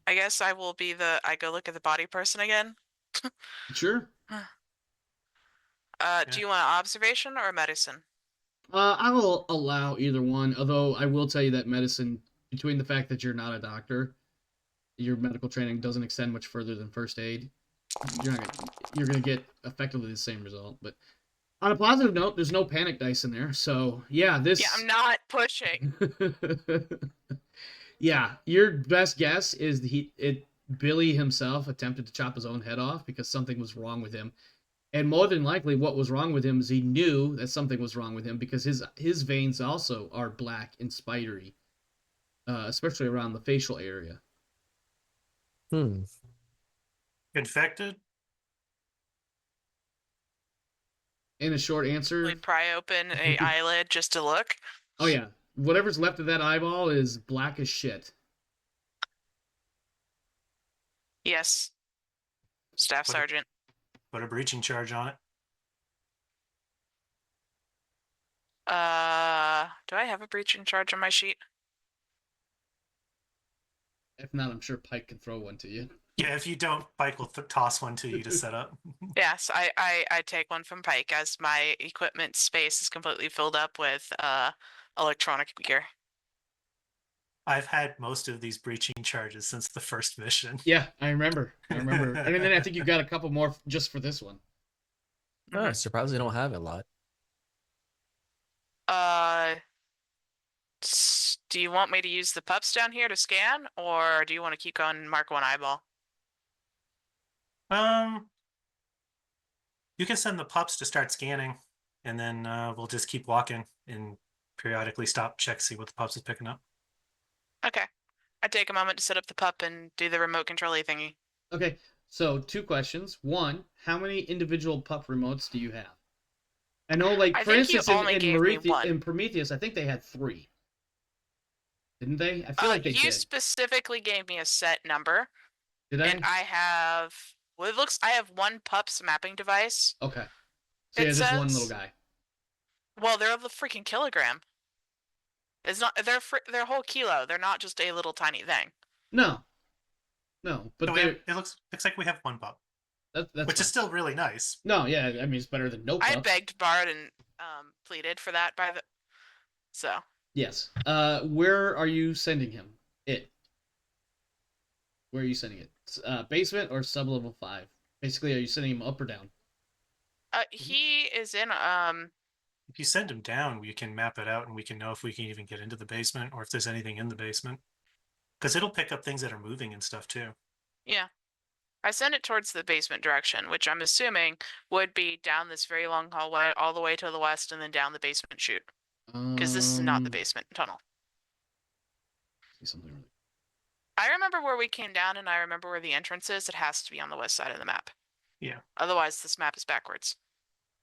C: I guess I will be I go look at the body person again.
A: Sure.
C: Do you want an observation or a medicine?
A: I will allow either one. Although I will tell you that medicine, between the fact that you're not a doctor, your medical training doesn't extend much further than first aid. You're gonna get effectively the same result. But on a positive note, there's no panic dice in there. So yeah, this.
C: Yeah, I'm not pushing.
A: Yeah, your best guess is Billy himself attempted to chop his own head off because something was wrong with him. And more than likely, what was wrong with him is he knew that something was wrong with him because his veins also are black and spidery, especially around the facial area.
B: Infected?
A: In a short answer,
C: We pry open a eyelid just to look.
A: oh yeah, whatever's left of that eyeball is black as shit.
C: Yes. Staff
B: What-
C: sergeant.
B: Put a breaching charge on it.
C: Do I have a breaching charge on my sheet?
A: If not, I'm sure Pike can throw one to you.
B: Yeah, if you don't, Pike will toss one to you to set up.
C: Yes, I take one from Pike as my equipment space is completely filled up with electronic gear.
B: I've had most of these breaching charges since the first mission.
A: Yeah, I remember. And then I think you got a couple more just for this one.
D: Oh, I'm surprised they don't have a lot.
C: Do you want me to use the pups down here to scan, or do you want to keep going and mark one eyeball?
B: You can send the pups to start scanning, and then we'll just keep walking and periodically stop, check, see what the pups is picking up.
C: Okay. I take a moment to set up the pup and do the remote control-y thingy.
A: Okay, so 2 questions. One, how many individual pup remotes do you have? I know, like,
C: I
A: for
C: think you
A: instance,
C: only gave me one.
A: in Prometheus, I think they had 3. Didn't they? I feel like they
C: You
A: did.
C: specifically gave me a set number,
A: Did I?
C: and I have. Well, I have one pup's mapping device.
A: Okay. So
C: It
A: yeah, just one
C: says-
A: little guy.
C: Well, they're of the freaking kilogram. It's not. They're a whole kilo. They're not just a little tiny thing.
A: No, but
B: So
A: they're
B: it looks like we have one pup,
A: that's
B: which
A: fine.
B: is still really nice.
A: No, yeah, I mean it's better than no
C: I
A: pup.
C: begged, borrowed, and pleaded for that by the. So
A: Yes. Where are you sending him? Where are you sending it? Basement or sub-level 5? Basically, are you sending him up or down?
C: he is in
B: If you send him down, we can map it out and we can know if we can even get into the basement or if there's anything in the basement. Because it'll pick up things that are moving and stuff too.
C: Yeah. I send it towards the basement direction, which I'm assuming would be down this very long hallway all the way to the west and then down the basement chute. Because this is not the basement tunnel.
A: See something really.
C: I remember where we came down and I remember where the entrance is. It has to be on the west side of the map.
B: Yeah.
C: Otherwise, this map is backwards.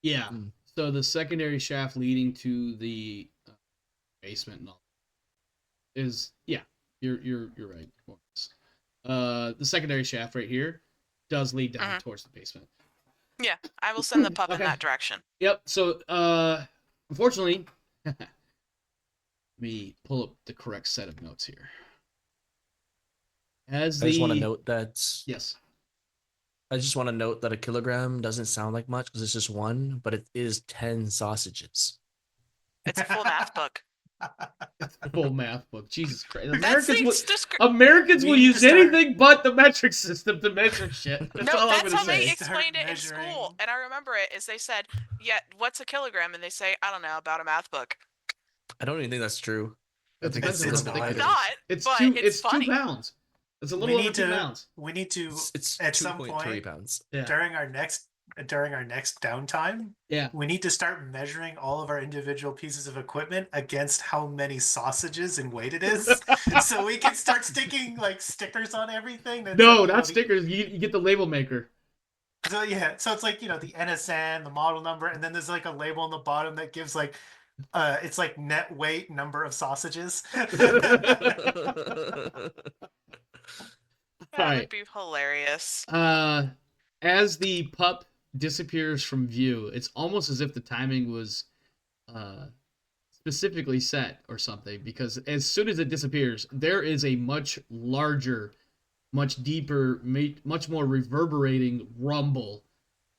A: Yeah.
D: Hmm.
A: So the secondary shaft leading to the basement and all is you're right. The secondary shaft right here does lead down towards the basement.
C: Yeah, I will send the pup in
A: Okay.
C: that direction.
A: Yep. So unfortunately, let me pull up the correct set of notes here.
D: I just want to note that
A: Yes.
D: I just want to note that a kilogram doesn't sound like much because it's just one, but it is 10 sausages.
C: It's a full math book.
A: Full math book. Jesus Christ.
C: That's the
A: Americans
B: We
A: will
B: need to
A: use
B: start-
A: anything but the metric system to measure shit. That's
C: No,
A: all I'm
C: that's
A: gonna
C: how they
A: say.
C: explained it in
B: Start
C: school.
B: measuring.
C: And I remember it is they said, yeah, what's a kilogram? And they say, I don't know, about a math book.
D: I don't even think that's true. I
A: It
D: think
A: depends
D: it's
A: on
B: it's
A: how thick it
B: not.
A: is.
C: Not, but it's funny.
A: 2 pounds. It's a
B: We
A: little over
B: need
A: 2
B: to-
A: pounds.
B: We need to
D: It's
B: at some
D: 2.3
B: point
D: pounds.
A: Yeah.
B: during our next downtime,
A: Yeah.
B: we need to start measuring all of our individual pieces of equipment against how many sausages and weight it is, so we can start sticking like stickers on everything. That's
A: No,
B: like,
A: not stickers. You get the label maker.
B: So yeah, so it's like the NSN, the model number, and then there's like a label on the bottom that gives like It's like net weight number of sausages.
C: That
A: Alright.
C: would be hilarious.
A: As the pup disappears from view, it's almost as if the timing was specifically set or something, because as soon as it disappears, there is a much larger, much deeper, much more reverberating rumble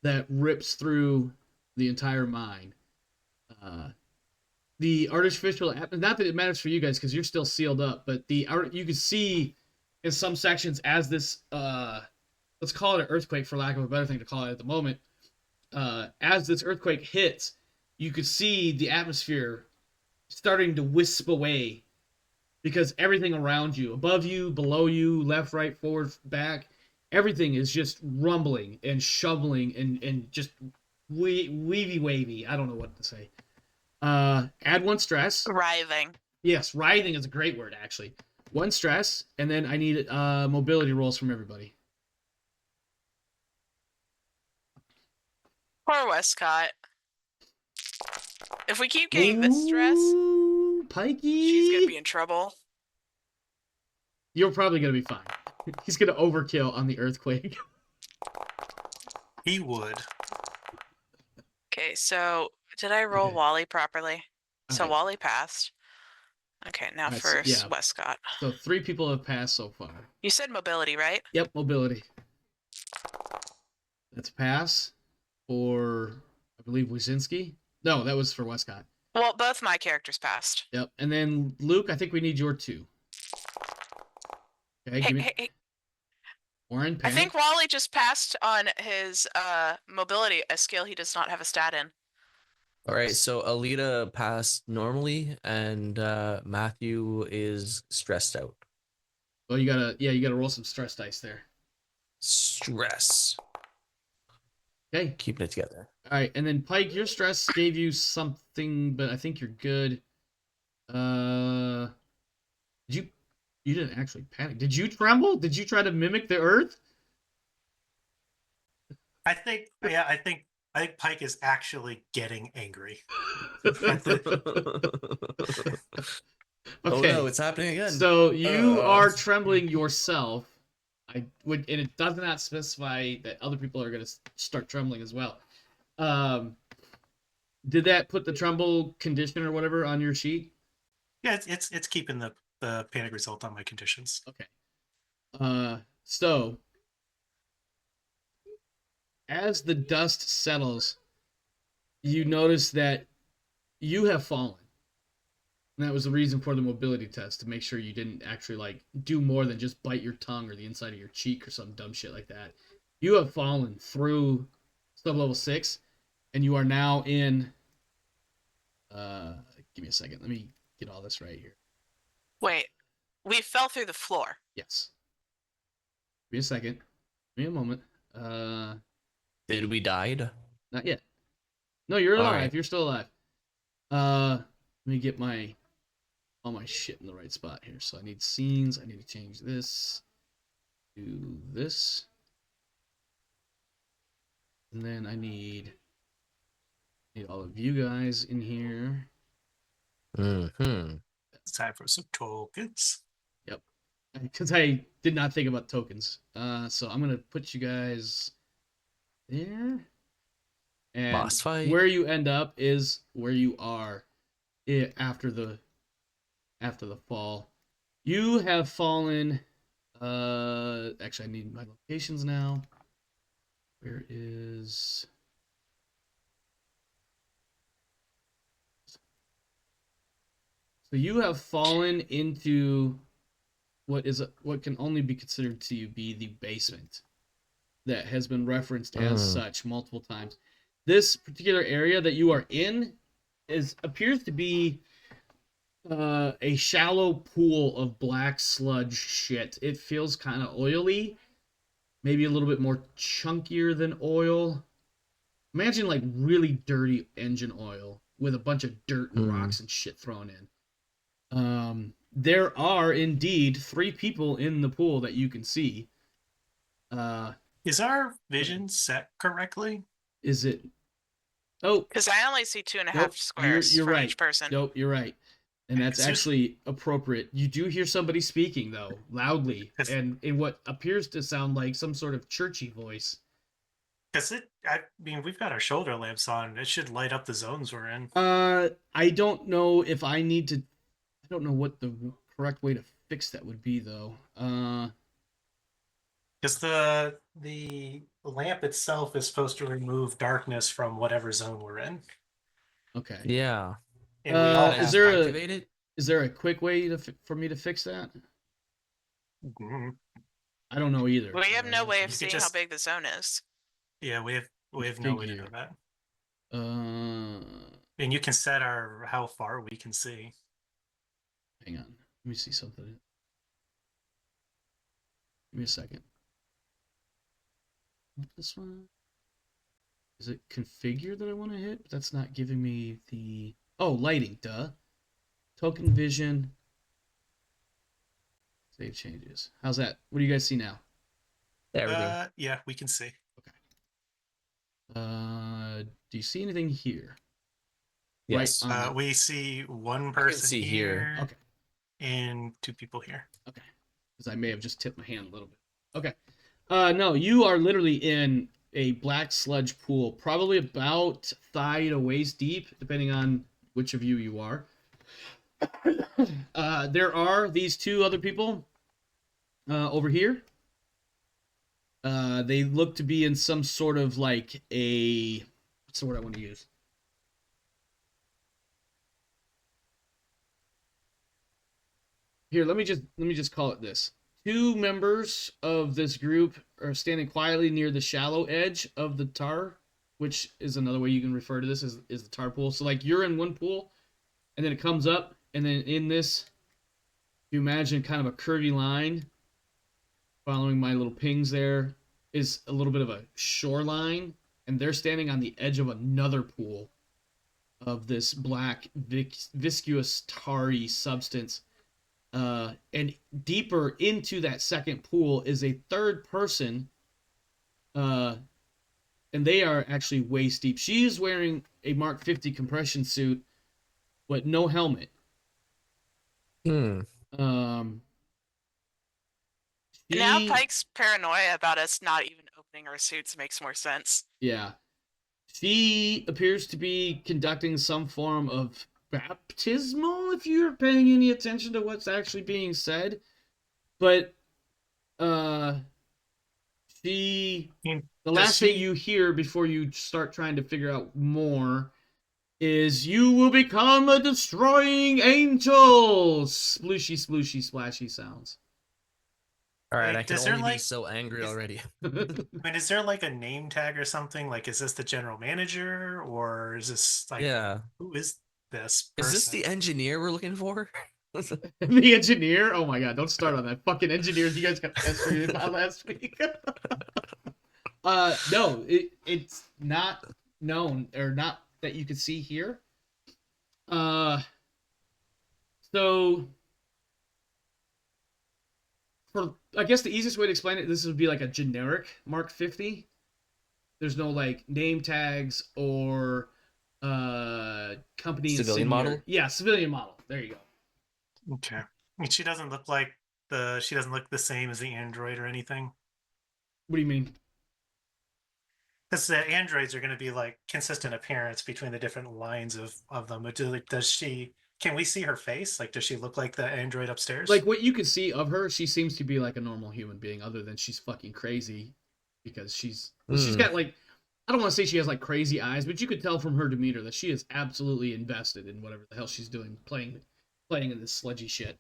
A: that rips through the entire mine. The artificial, not that it matters for you guys because you're still sealed up, but you can see in some sections as this let's call it an earthquake for lack of a better thing to call it at the moment. As this earthquake hits, you could see the atmosphere starting to wisp away because everything around you, above you, below you, left, right, forward, back, everything is just rumbling and shoveling and just wavy. I don't know what to say. Add 1 stress.
C: Writhing.
A: Yes, writhing is a great word, actually. 1 stress, and then I need mobility rolls from everybody.
C: Poor Wescott. If we keep getting this stress,
A: Ooh, Pikey.
C: she's gonna be in trouble.
A: You're probably gonna be fine. He's gonna overkill on the earthquake.
B: He would.
C: Okay, so did I roll
A: Okay.
C: Wally properly? So
A: Alright.
C: Wally passed. Okay, now
A: Alright, so-
C: first
A: yeah.
C: Wescott.
A: So 3 people have passed so far.
C: You said mobility, right?
A: Yep, mobility. That's a pass for, I believe, Wyszynski. No, that was for Wescott.
C: Well, both my characters passed.
A: Yep, and then Luke, I think we need your 2. Okay, give me
C: Hey,
A: Warren.
C: I
A: Panic.
C: think Wally just passed on his mobility, a skill he does not have a stat in.
D: All right, so Alita passed normally, and Matthew is stressed out.
A: Well, you gotta roll some stress dice there.
D: Stress.
A: Okay.
D: Keeping it together.
A: All right, and then Pike, your stress gave you something, but I think you're good. You didn't actually panic. Did you tremble? Did you try to mimic the earth?
B: I think Pike is actually getting angry.
D: Oh
A: Okay.
D: no, it's happening again.
A: So you are trembling yourself. And it does not specify that other people are going to start trembling as well. Did that put the tremble condition or whatever on your sheet?
B: Yeah, it's keeping the panic result on my conditions.
A: Okay. So as the dust settles, you notice that you have fallen. And that was the reason for the mobility test, to make sure you didn't actually like do more than just bite your tongue or the inside of your cheek or some dumb shit like that. You have fallen through sublevel 6, and you are now in. Give me a second. Let me get all this right here.
C: Wait, we fell through the floor.
A: Yes. Give me a second. Give me a moment.
D: Did we died?
A: Not yet. No, you're alive.
D: Alright.
A: You're still alive. Let me get all my shit in the right spot here. So I need scenes. I need to change this to this. And then I need all of you guys in here.
D: Mm-hmm.
B: It's time for some tokens.
A: Yep. Because I did not think about tokens. So I'm going to put you guys there. And
D: Boss fight.
A: where you end up is where you are after the fall. You have fallen. Actually, I need my locations now. Where is? So you have fallen into what can only be considered to be the basement that has been referenced as such multiple times. This particular area that you are in appears to be a shallow pool of black sludge shit. It feels kind of oily, maybe a little bit more chunkier than oil. Imagine like really dirty engine oil with a bunch of dirt and rocks and shit thrown in. There are indeed 3 people in the pool that you can see.
B: Is our vision set correctly?
A: Is it? Oh,
C: Because I only see 2.5
A: nope.
C: squares
A: You're
C: for
A: right.
C: each person.
A: Nope, you're right. And that's
B: It's just-
A: actually appropriate. You do hear somebody speaking though, loudly,
B: It's-
A: and in what appears to sound like some sort of churchy voice.
B: Because I mean, we've got our shoulder lamps on. It should light up the zones we're in.
A: I don't know if I need to. I don't know what the correct way to fix that would be though.
B: Because the lamp itself is supposed to remove darkness from whatever zone we're in.
A: Okay.
D: Yeah.
B: And we all
A: is
B: have
A: there a-
D: activate it?
A: Is there a quick way to for me to fix that?
B: Mhm.
A: I don't know either.
C: We have no way
B: You
C: of
B: could
C: seeing how
B: just-
C: big the zone is.
B: Yeah, we have no way to know
A: Figure.
B: that.
A: Uh,
B: And you can set how far we can see.
A: hang on. Let me see something. Give me a second. This one. Is it configure that I want to hit? But that's not giving me the. Oh, lighting. Duh. Token vision. Save changes. How's that? What do you guys see now?
D: Everything.
B: Yeah, we can see.
A: Do you see anything here?
D: Yes.
A: Right on.
B: We see one person
D: see here.
A: Okay.
B: and 2 people here.
A: Okay. Because I may have just tipped my hand a little bit. Okay. No, you are literally in a black sludge pool, probably about thigh to waist deep, depending on which of you are. There are these 2 other people over here. They look to be in some sort of like a... What's the word I want to use? Here, let me just call it this. 2 members of this group are standing quietly near the shallow edge of the tar, which is another way you can refer to this is the tar pool. So like you're in one pool, and then it comes up, and then in this, you imagine kind of a curvy line. Following my little pings there is a little bit of a shoreline, and they're standing on the edge of another pool of this black viscous tarry substance. And deeper into that second pool is a third person, and they are actually waist deep. She is wearing a Mark 50 compression suit, but no helmet.
D: Hmm.
C: Now
A: She-
C: Pike's paranoia about us not even opening our suits makes more sense.
A: Yeah. She appears to be conducting some form of baptismal, if you're paying any attention to what's actually being said. But she the last thing you hear before you start trying to figure out more is you will become a destroying angel. Splooshy, splooshy, splashy sounds.
D: All right,
B: Like,
D: I can
B: does there,
D: only be
B: like-
D: so angry
B: is-
D: already.
B: I mean, is there like a name tag or something? Like, is this the general manager, or is this like
D: Yeah.
B: who is this?
D: Is this
B: person?
D: the engineer we're looking for?
A: The engineer? Oh my god, don't start on that. Fucking engineers you guys got pestered about last week. No, it's not known, or not that you can see here. So for I guess the easiest way to explain it, this would be like a generic Mark 50. There's no like name tags or company
D: Civilian
A: insignia.
D: model?
A: Yeah, civilian model. There you go.
B: Okay. I mean, she doesn't look the same as the android or anything.
A: What do you mean?
B: Because the androids are going to be like consistent appearance between the different lines of them. But can we see her face? Like, does she look like the android upstairs?
A: Like what you can see of her, she seems to be like a normal human being, other than she's fucking crazy because she's got like, I don't want to say she has like crazy eyes, but you could tell from her demeanor that she is absolutely invested in whatever the hell she's doing, playing in this sludgy shit.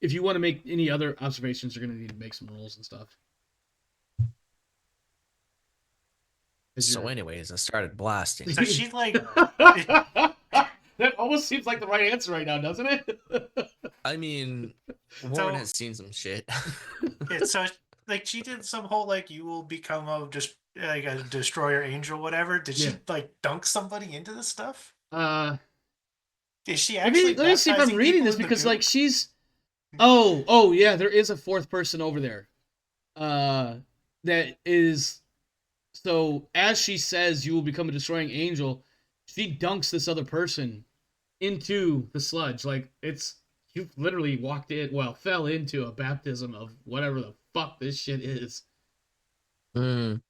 A: If you want to make any other observations, you're gonna need to make some rolls and stuff.
D: So, anyways, I started blasting.
B: so she like
A: That almost seems like the right answer right now, doesn't it?
D: I mean, Warren has seen some shit.
B: so like she did some whole like you will become like a destroyer angel, whatever. Did she
A: Yeah.
B: like dunk somebody into this stuff? Is she
A: Let
B: actually?
A: me see if I'm
B: baptizing
A: reading
B: people
A: this
B: in the
A: because
B: goop?
A: like she's oh yeah, there is a fourth person over there that is So as she says, you will become a destroying angel, she dunks this other person into the sludge. Like, it's, you literally fell into a baptism of whatever the fuck this shit is.
D: Mm.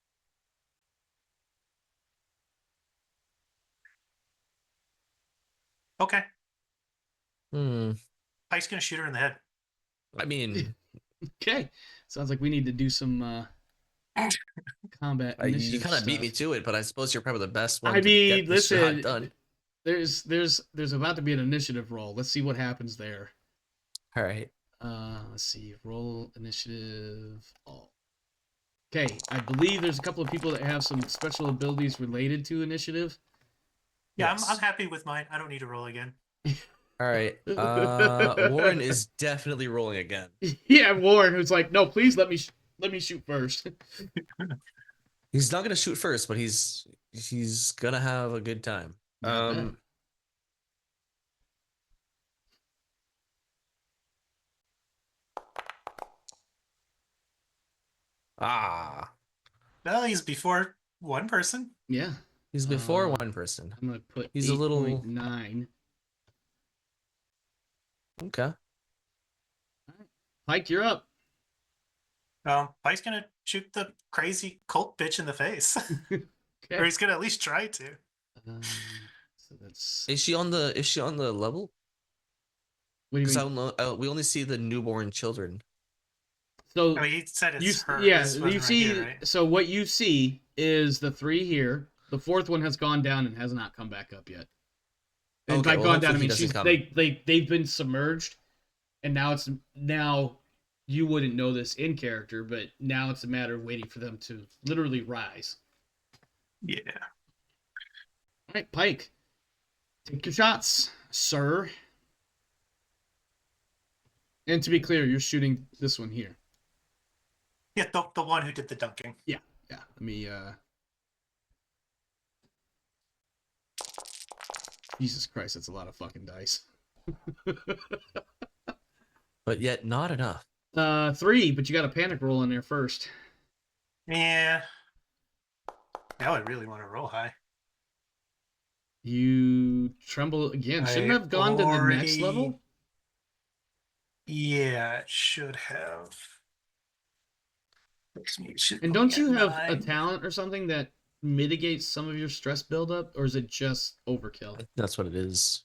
B: Okay.
D: Hmm.
B: Pike's gonna shoot her in the head.
D: I mean,
A: Okay. Sounds like we need to do some combat
D: you
A: initiative
D: kind of beat
A: stuff.
D: me to it, but I suppose you're probably the best one
A: I
D: to
A: mean,
D: get this
A: listen,
D: shot done.
A: there's about to be an initiative roll. Let's see what happens there.
D: All right.
A: Let's see. Roll initiative. All. Okay, I believe there's a couple of people that have some special abilities related to initiative.
B: Yeah,
D: Yes.
B: I'm happy with mine. I don't need to roll again.
D: All right. Warren is definitely rolling again.
A: Yeah, Warren, who's like, no, please let me shoot first.
D: He's not gonna shoot first, but he's gonna have a good time.
A: Not bad.
B: Well, he's before one person.
A: Yeah,
D: He's before one person.
A: I'm gonna put.
D: He's a little
A: 9.
D: okay.
A: Pike, you're up.
B: Pike's gonna shoot the crazy cult bitch in the face,
A: Okay.
B: or he's gonna at least try to.
A: So that's.
D: Is she on the level?
A: What do you
D: Because
A: mean?
D: we only see the newborn children.
A: So
B: I mean, he said it's her.
A: yeah,
B: this one
A: you
B: right
A: see.
B: here, right?
A: So what you see is the 3 here. The 4th one has gone down and has not come back up yet. And
D: Okay,
A: by
D: well,
A: gone down, I
D: hopefully he
A: mean
D: doesn't come.
A: they've been submerged, and now you wouldn't know this in character, but now it's a matter of waiting for them to literally rise.
B: Yeah.
A: All right, Pike, take your shots, sir. And to be clear, you're shooting this one here.
B: Yeah, the one who did the dunking.
A: Yeah. Let me. Jesus Christ, that's a lot of fucking dice.
D: But yet not enough.
A: 3, but you got a panic roll in there first.
B: Yeah. Now I really want to roll high.
A: You tremble again. Shouldn't
B: I
A: have gone to the next
B: already-
A: level.
B: Yeah, it should have.
A: And don't you have a talent or something that mitigates some of your stress buildup, or is it just overkill?
D: That's what it is.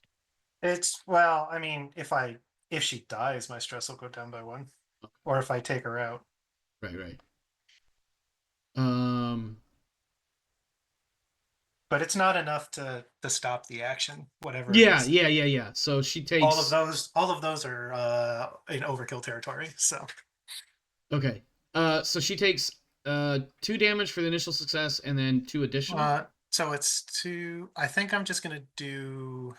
B: It's well, I mean, if she dies, my stress will go down by 1, or if I take her out.
A: Right.
B: But it's not enough to stop the action, whatever.
A: Yeah.
B: It is.
A: Yeah. So she takes
B: All of those are in overkill territory. So
A: Okay. So she takes 2 damage for the initial success, and then 2 additional.
B: so it's 2. I think I'm just gonna do.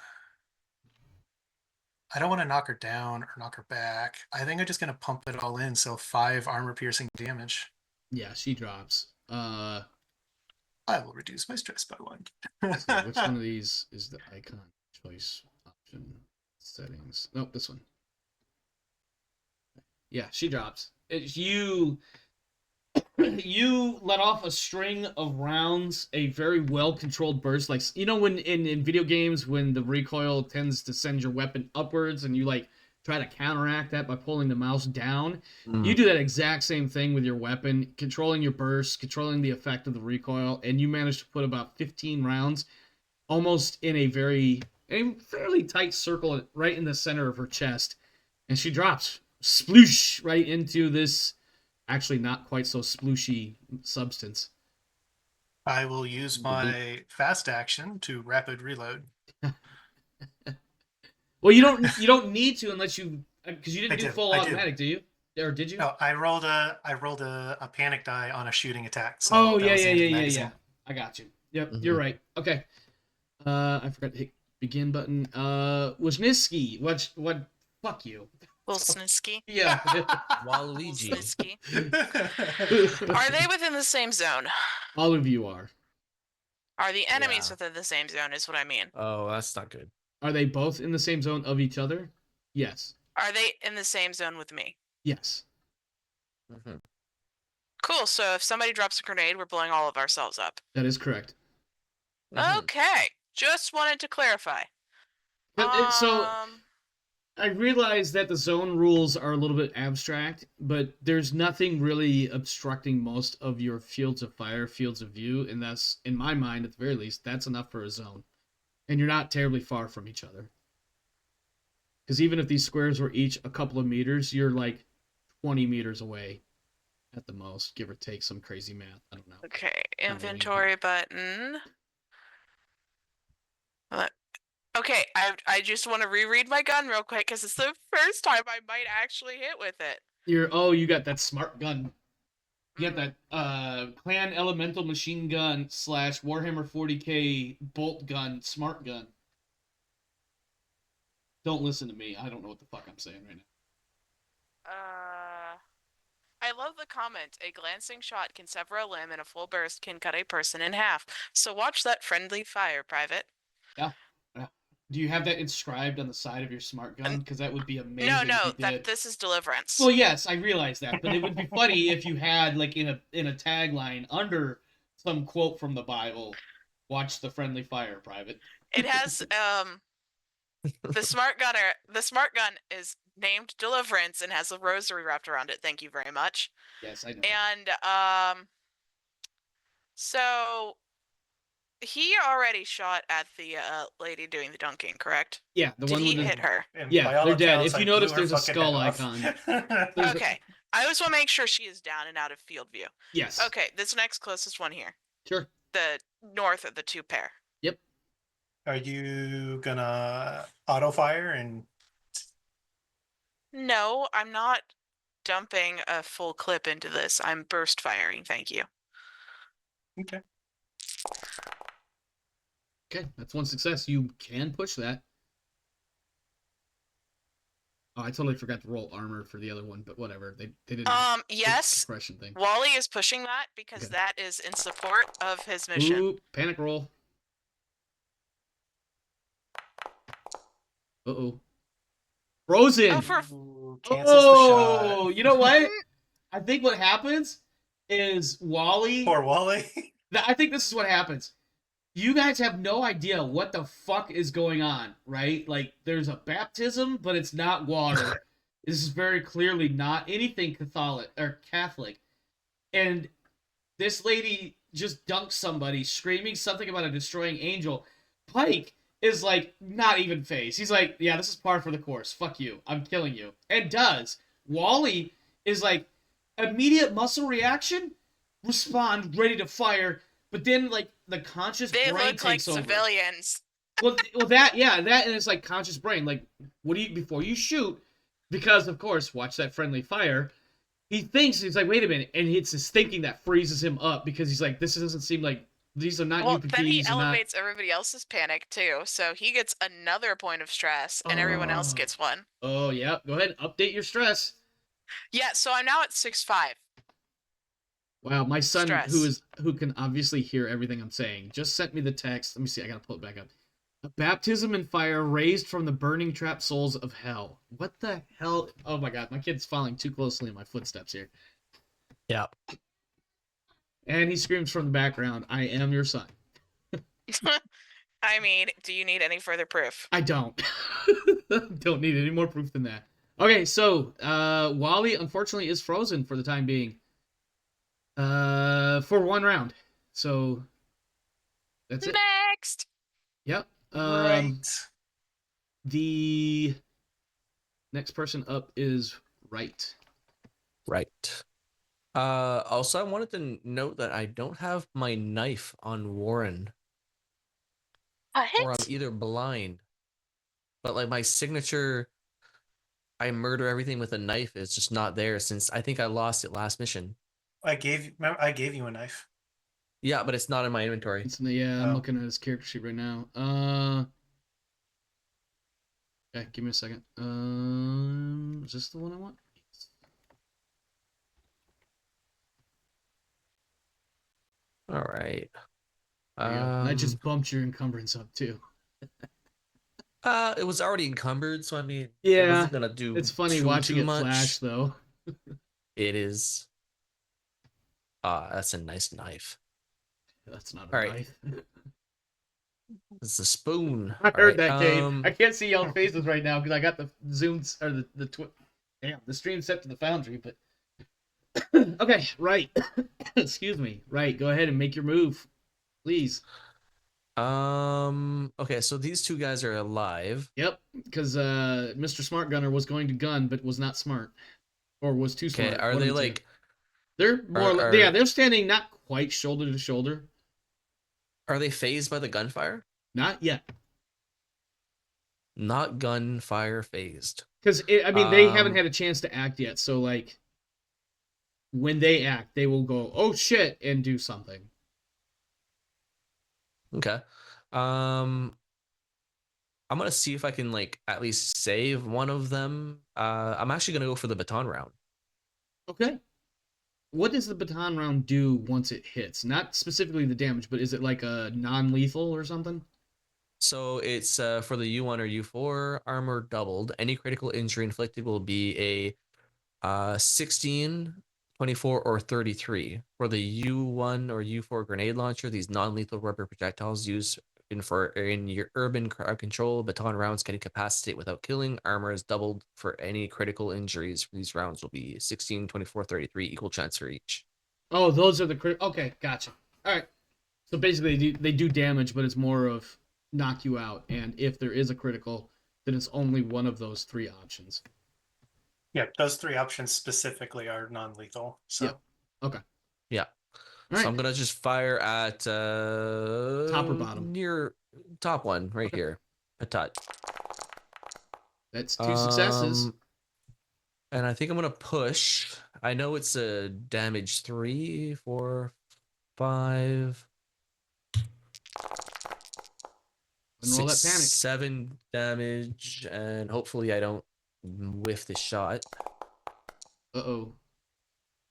B: I don't want to knock her down or knock her back. I think I'm just gonna pump it all in. So 5 armor piercing damage.
A: Yeah, she drops.
B: I will reduce my stress by 1.
A: So which one of these is the icon choice option settings? Nope, this one. Yeah, she drops. You let off a string of rounds, a very well-controlled burst. Like, you know, when in video games, when the recoil tends to send your weapon upwards, and you like try to counteract that by pulling the mouse down. You do that exact same thing with your weapon, controlling your burst, controlling the effect of the recoil, and you manage to put about 15 rounds almost in a fairly tight circle right in the center of her chest, and she drops sploosh right into this actually not quite so splooshy substance.
B: I will use my fast action to rapid reload.
A: Well, you don't need to unless you, because you didn't do full
B: I
A: automatic, do you? Or did you?
B: No, I rolled a panic die on a shooting attack. So
A: Oh
B: that was the end of the
A: yeah.
B: magazine.
A: I got you. Yep, You're right. Okay. I forgot to hit begin button. Wisniewski. What? Fuck you.
C: Wilsniski.
A: Yeah.
D: Waluigi.
C: Wilsniski. Are they within the same zone?
A: All of you are.
C: Are the enemies
D: Yeah.
C: within the same zone is what I mean.
D: Oh, that's not good.
A: Are they both in the same zone of each other? Yes.
C: Are they in the same zone with me?
A: Yes.
D: Mhm.
C: Cool. So if somebody drops a grenade, we're blowing all of ourselves up.
A: That is correct.
D: Mhm.
C: Okay. Just wanted to clarify.
A: So I realize that the zone rules are a little bit abstract, but there's nothing really obstructing most of your fields of fire, fields of view, and that's, in my mind, at the very least, that's enough for a zone. And you're not terribly far from each other. Because even if these squares were each a couple of meters, you're like 20 meters away at the most, give or take some crazy math. I don't know.
C: Okay,
A: Not really.
C: inventory button. Okay, I just want to reread my gun real quick because it's the first time I might actually hit with it.
A: You got that smart gun. You got
C: Mhm.
A: that Clan Elemental Machine Gun / Warhammer 40k Bolt Gun Smart Gun. Don't listen to me. I don't know what the fuck I'm saying right now.
C: I love the comment. A glancing shot can sever a limb, and a full burst can cut a person in half. So watch that friendly fire, Private.
A: Yeah. Do you have that inscribed on the side of your smart gun? Because that would be amazing.
C: No,
A: if
C: no,
A: you did.
C: this is Deliverance.
A: Well, yes, I realize that, but it would be funny if you had like in a tagline under some quote from the Bible, "Watch the friendly fire, Private."
C: It has the smart gun is named Deliverance and has a rosary wrapped around it. Thank you very much.
A: Yes, I know.
C: And so he already shot at the lady doing the dunking, correct?
A: Yeah, the
C: Did
A: one
C: he
A: with the...
C: hit her?
B: And
A: Yeah,
B: by all
A: they're dead.
B: accounts,
A: If you
B: I blew
A: notice,
B: her
A: there's a
B: fucking
A: skull
B: head off.
A: icon. There's
C: Okay. I just want to make sure she is down and out of field view.
A: Yes.
C: Okay, this next closest one here.
A: Sure.
C: The north of the two pair.
A: Yep.
B: Are you gonna auto fire and
C: No, I'm not dumping a full clip into this. I'm burst firing, thank you.
B: okay?
A: Okay, that's one success. You can push that. Oh, I totally forgot to roll armor for the other one, but whatever. They didn't.
C: Yes.
A: Suppression thing.
C: Wally is pushing that because
A: Okay.
C: that is in support of his mission.
A: Ooh, panic roll. Uh-oh. Frozen.
C: Oh, for
B: Ooh, cancels the shot.
A: Oh, you know what? I think what happens is Wally...
B: Poor Wally.
A: I think this is what happens. You guys have no idea what the fuck is going on, right? Like, there's a baptism, but it's not water. This is very clearly not anything Catholic. And this lady just dunks somebody, screaming something about a destroying angel. Pike is like, not even phased. He's like, yeah, this is par for the course. Fuck you. I'm killing you. And does. Wally is like, immediate muscle reaction, respond, ready to fire, but then, like, the conscious
C: they
A: brain
C: look like
A: takes over.
C: civilians.
A: Well, that, and it's like conscious brain. Like, what do you, before you shoot, because, of course, watch that friendly fire, he thinks, he's like, wait a minute, and it's his thinking that freezes him up, because he's like, this doesn't seem like, these are not
C: Well,
A: UPDs.
C: then he
A: and not...
C: elevates everybody else's panic, too, so he gets another point of stress, and everyone else gets one.
A: Oh, yeah, go ahead, update your stress.
C: Yeah, so I'm now at 6-5.
A: Wow, my son,
C: Stress.
A: who can obviously hear everything I'm saying, just sent me the text. Let me see, I gotta pull it back up. A baptism in fire raised from the burning trapped souls of hell. What the hell? Oh my god, my kid's following too closely in my footsteps here.
D: Yeah.
A: And he screams from the background, I am your son.
C: I mean, do you need any further proof?
A: I don't. Don't need any more proof than that. Okay, so Wally unfortunately is frozen for the time being. For one round. So that's it.
C: Next.
A: Yep.
B: Right.
A: The next person up is Right.
D: Right. Also, I wanted to note that I don't have my knife on Warren, or I'm either blind, but like my signature, I murder everything with a knife, is just not there since I think I lost it last mission.
B: I gave you a knife.
D: Yeah, but it's not in my inventory.
A: I'm looking at his character sheet right now. Okay, give me a second. Is this the one I want?
D: All right.
A: I just bumped your encumbrance up too.
D: It was already encumbered, so I mean,
A: Yeah,
D: it wasn't gonna do.
A: It's funny
D: too
A: watching it
D: much.
A: flash though.
D: It is. Ah, that's a nice knife.
A: That's not a
D: All right.
A: knife.
D: It's a spoon.
A: I
D: All
A: heard
D: right,
A: that, Gabe. I can't see y'all faces right now because I got the zoomed or the stream set to the Foundry. But okay, right. Excuse me. Right. Go ahead and make your move, please.
D: Okay, so these two guys are alive.
A: Yep, because Mr. Smart Gunner was going to gun, but was not smart, or was too smart.
D: Okay, are
A: one
D: they
A: of the two.
D: like?
A: They're more.
D: Are-
A: Yeah, they're standing not quite shoulder to shoulder.
D: Are they phased by the gunfire?
A: Not yet,
D: Not gunfire phased.
A: because I mean they haven't had a chance to act yet. So like, when they act, they will go, "Oh shit," and do something.
D: Okay. I'm gonna see if I can like at least save one of them. I'm actually gonna go for the baton round.
A: Okay. What does the baton round do once it hits? Not specifically the damage, but is it like a non-lethal or something?
D: So it's for the U1 or U4 armor doubled. Any critical injury inflicted will be a 16, 24, or 33. For the U1 or U4 grenade launcher, these non-lethal rubber projectiles used in your urban crowd control, baton rounds can incapacitate without killing. Armor is doubled for any critical injuries. These rounds will be 16, 24, 33, equal chance for each.
A: Oh, those are the okay, gotcha. All right. So basically, they do damage, but it's more of knock you out. And if there is a critical, then it's only one of those three options.
B: Yeah, those three options specifically are non-lethal. So
A: Yep. Okay.
D: Yeah.
A: All right.
D: So I'm gonna just fire at
A: Top or bottom?
D: near top one right
A: Okay.
D: here. Patat.
A: That's two successes.
D: And I think I'm gonna push. I know it's a damage 3, 4, 5.
A: And roll that
D: 6,
A: panic.
D: 7 damage, and hopefully I don't whiff the shot.
A: Uh-oh.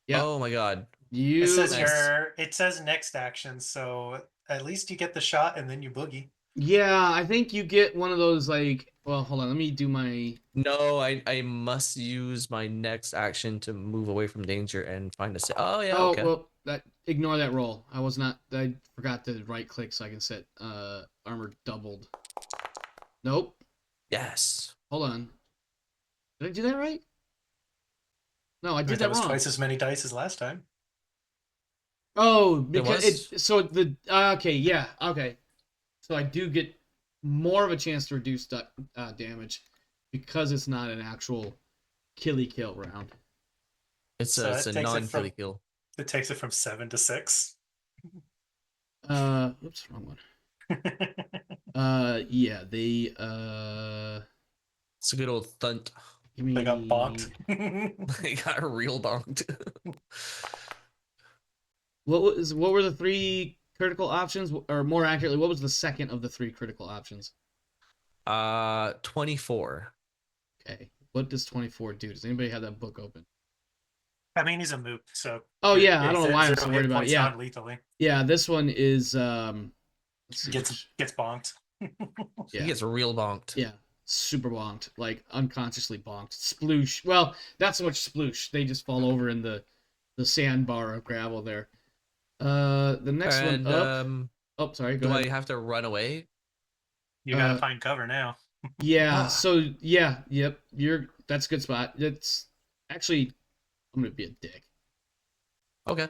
A: Yeah.
D: Oh my god.
A: You.
B: it says next action, so at least you get the shot and then you boogie.
A: Yeah, I think you get one of those like. Well, hold on. Let me do my.
D: No, I must use my next action to move away from danger and find a oh yeah, okay.
A: Well, ignore that roll. I forgot to right click so I can set armor doubled. Nope.
D: Yes.
A: Hold on. Did I do that right? No, I did
B: That
A: that
B: was
A: wrong.
B: twice as many dice as last time.
A: Oh, because
D: was?
A: so the okay, yeah, okay. So I do get more of a chance to reduce damage because it's not an actual killy kill round.
D: It's
B: So
D: a
B: it takes it
D: non-killy
B: from-
D: kill.
B: It takes it from 7 to 6.
A: Oops, wrong one. Yeah, they
D: It's a good old thunt.
A: give me.
B: They got bonked.
D: They got real bonked.
A: What were the three critical options, or more accurately, what was the second of the three critical options?
D: 24.
A: Okay, what does 24 do? Does anybody have that book open?
B: I mean, he's a moot, so.
A: Oh yeah, I don't know why I'm so
B: zero
A: worried
B: hit
A: about it.
B: points
A: Yeah,
B: non-lethally.
A: yeah, this one is let's see.
B: Gets bonked.
A: Yeah.
D: He gets real bonked.
A: Yeah, super bonked, like unconsciously bonked. Sploosh. Well, not so much sploosh. They just fall over in the sandbar of gravel there. The next one up. Oh, sorry. Go
D: do
A: ahead.
D: I have to run away?
B: You gotta find cover now.
A: Yeah. So yeah. Yep. That's a good spot. It's actually, I'm gonna be a dick.
D: Okay.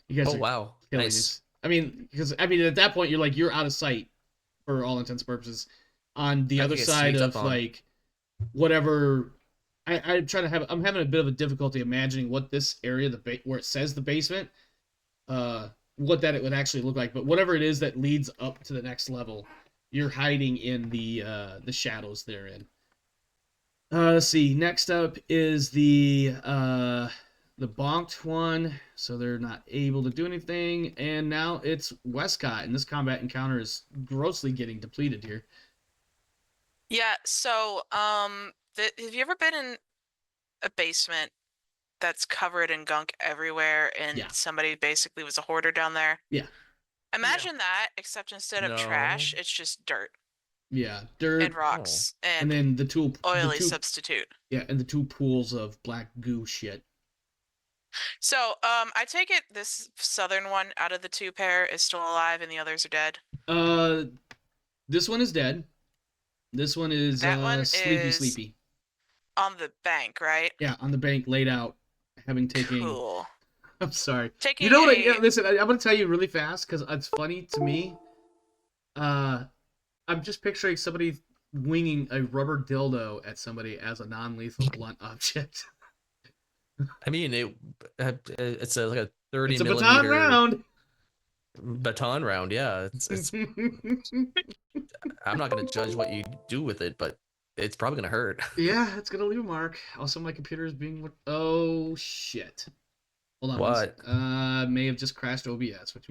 A: You guys
D: Oh
A: are
D: wow.
A: killing
D: Nice.
A: us. I mean, because at that point you're out of sight for all intents and purposes. On the
D: I
A: other
D: think it's
A: side
D: sneaked
A: of
D: up on.
A: like whatever. I'm having a bit of a difficulty imagining what this area, where it says the basement, what that it would actually look like. But whatever it is that leads up to the next level, you're hiding in the shadows therein. Let's see. Next up is the bonked one, so they're not able to do anything. And now it's Wescott, and this combat encounter is grossly getting depleted here.
C: Yeah, so have you ever been in a basement that's covered in gunk everywhere and
A: Yeah.
C: somebody basically was a hoarder down there?
A: Yeah.
C: Imagine that, except instead of trash,
D: No.
C: it's just dirt
A: Yeah, dirt,
C: and rocks
A: and
C: and
A: then the
C: oily
A: two,
C: substitute.
A: yeah, and the two pools of black goo shit.
C: So, I take it this southern one out of the two pair is still alive and the others are dead.
A: This one is dead. This one is
C: That one
A: sleepy,
C: is
A: sleepy.
C: on the bank, right?
A: Yeah, on the bank, laid out, having taken.
C: Cool.
A: I'm sorry.
C: Taking
A: You know what?
C: a-
A: Yeah, listen, I'm gonna tell you really fast because it's funny to me. I'm just picturing somebody winging a rubber dildo at somebody as a non-lethal blunt object.
D: I mean, it's like a 30
A: It's a
D: millimeter
A: baton round.
D: baton round. Yeah, it's. I'm not gonna judge what you do with it, but it's probably gonna hurt.
A: Yeah, it's gonna leave a mark. Also, my computer is being. Oh shit! Hold on.
D: What?
A: May have just crashed OBS, which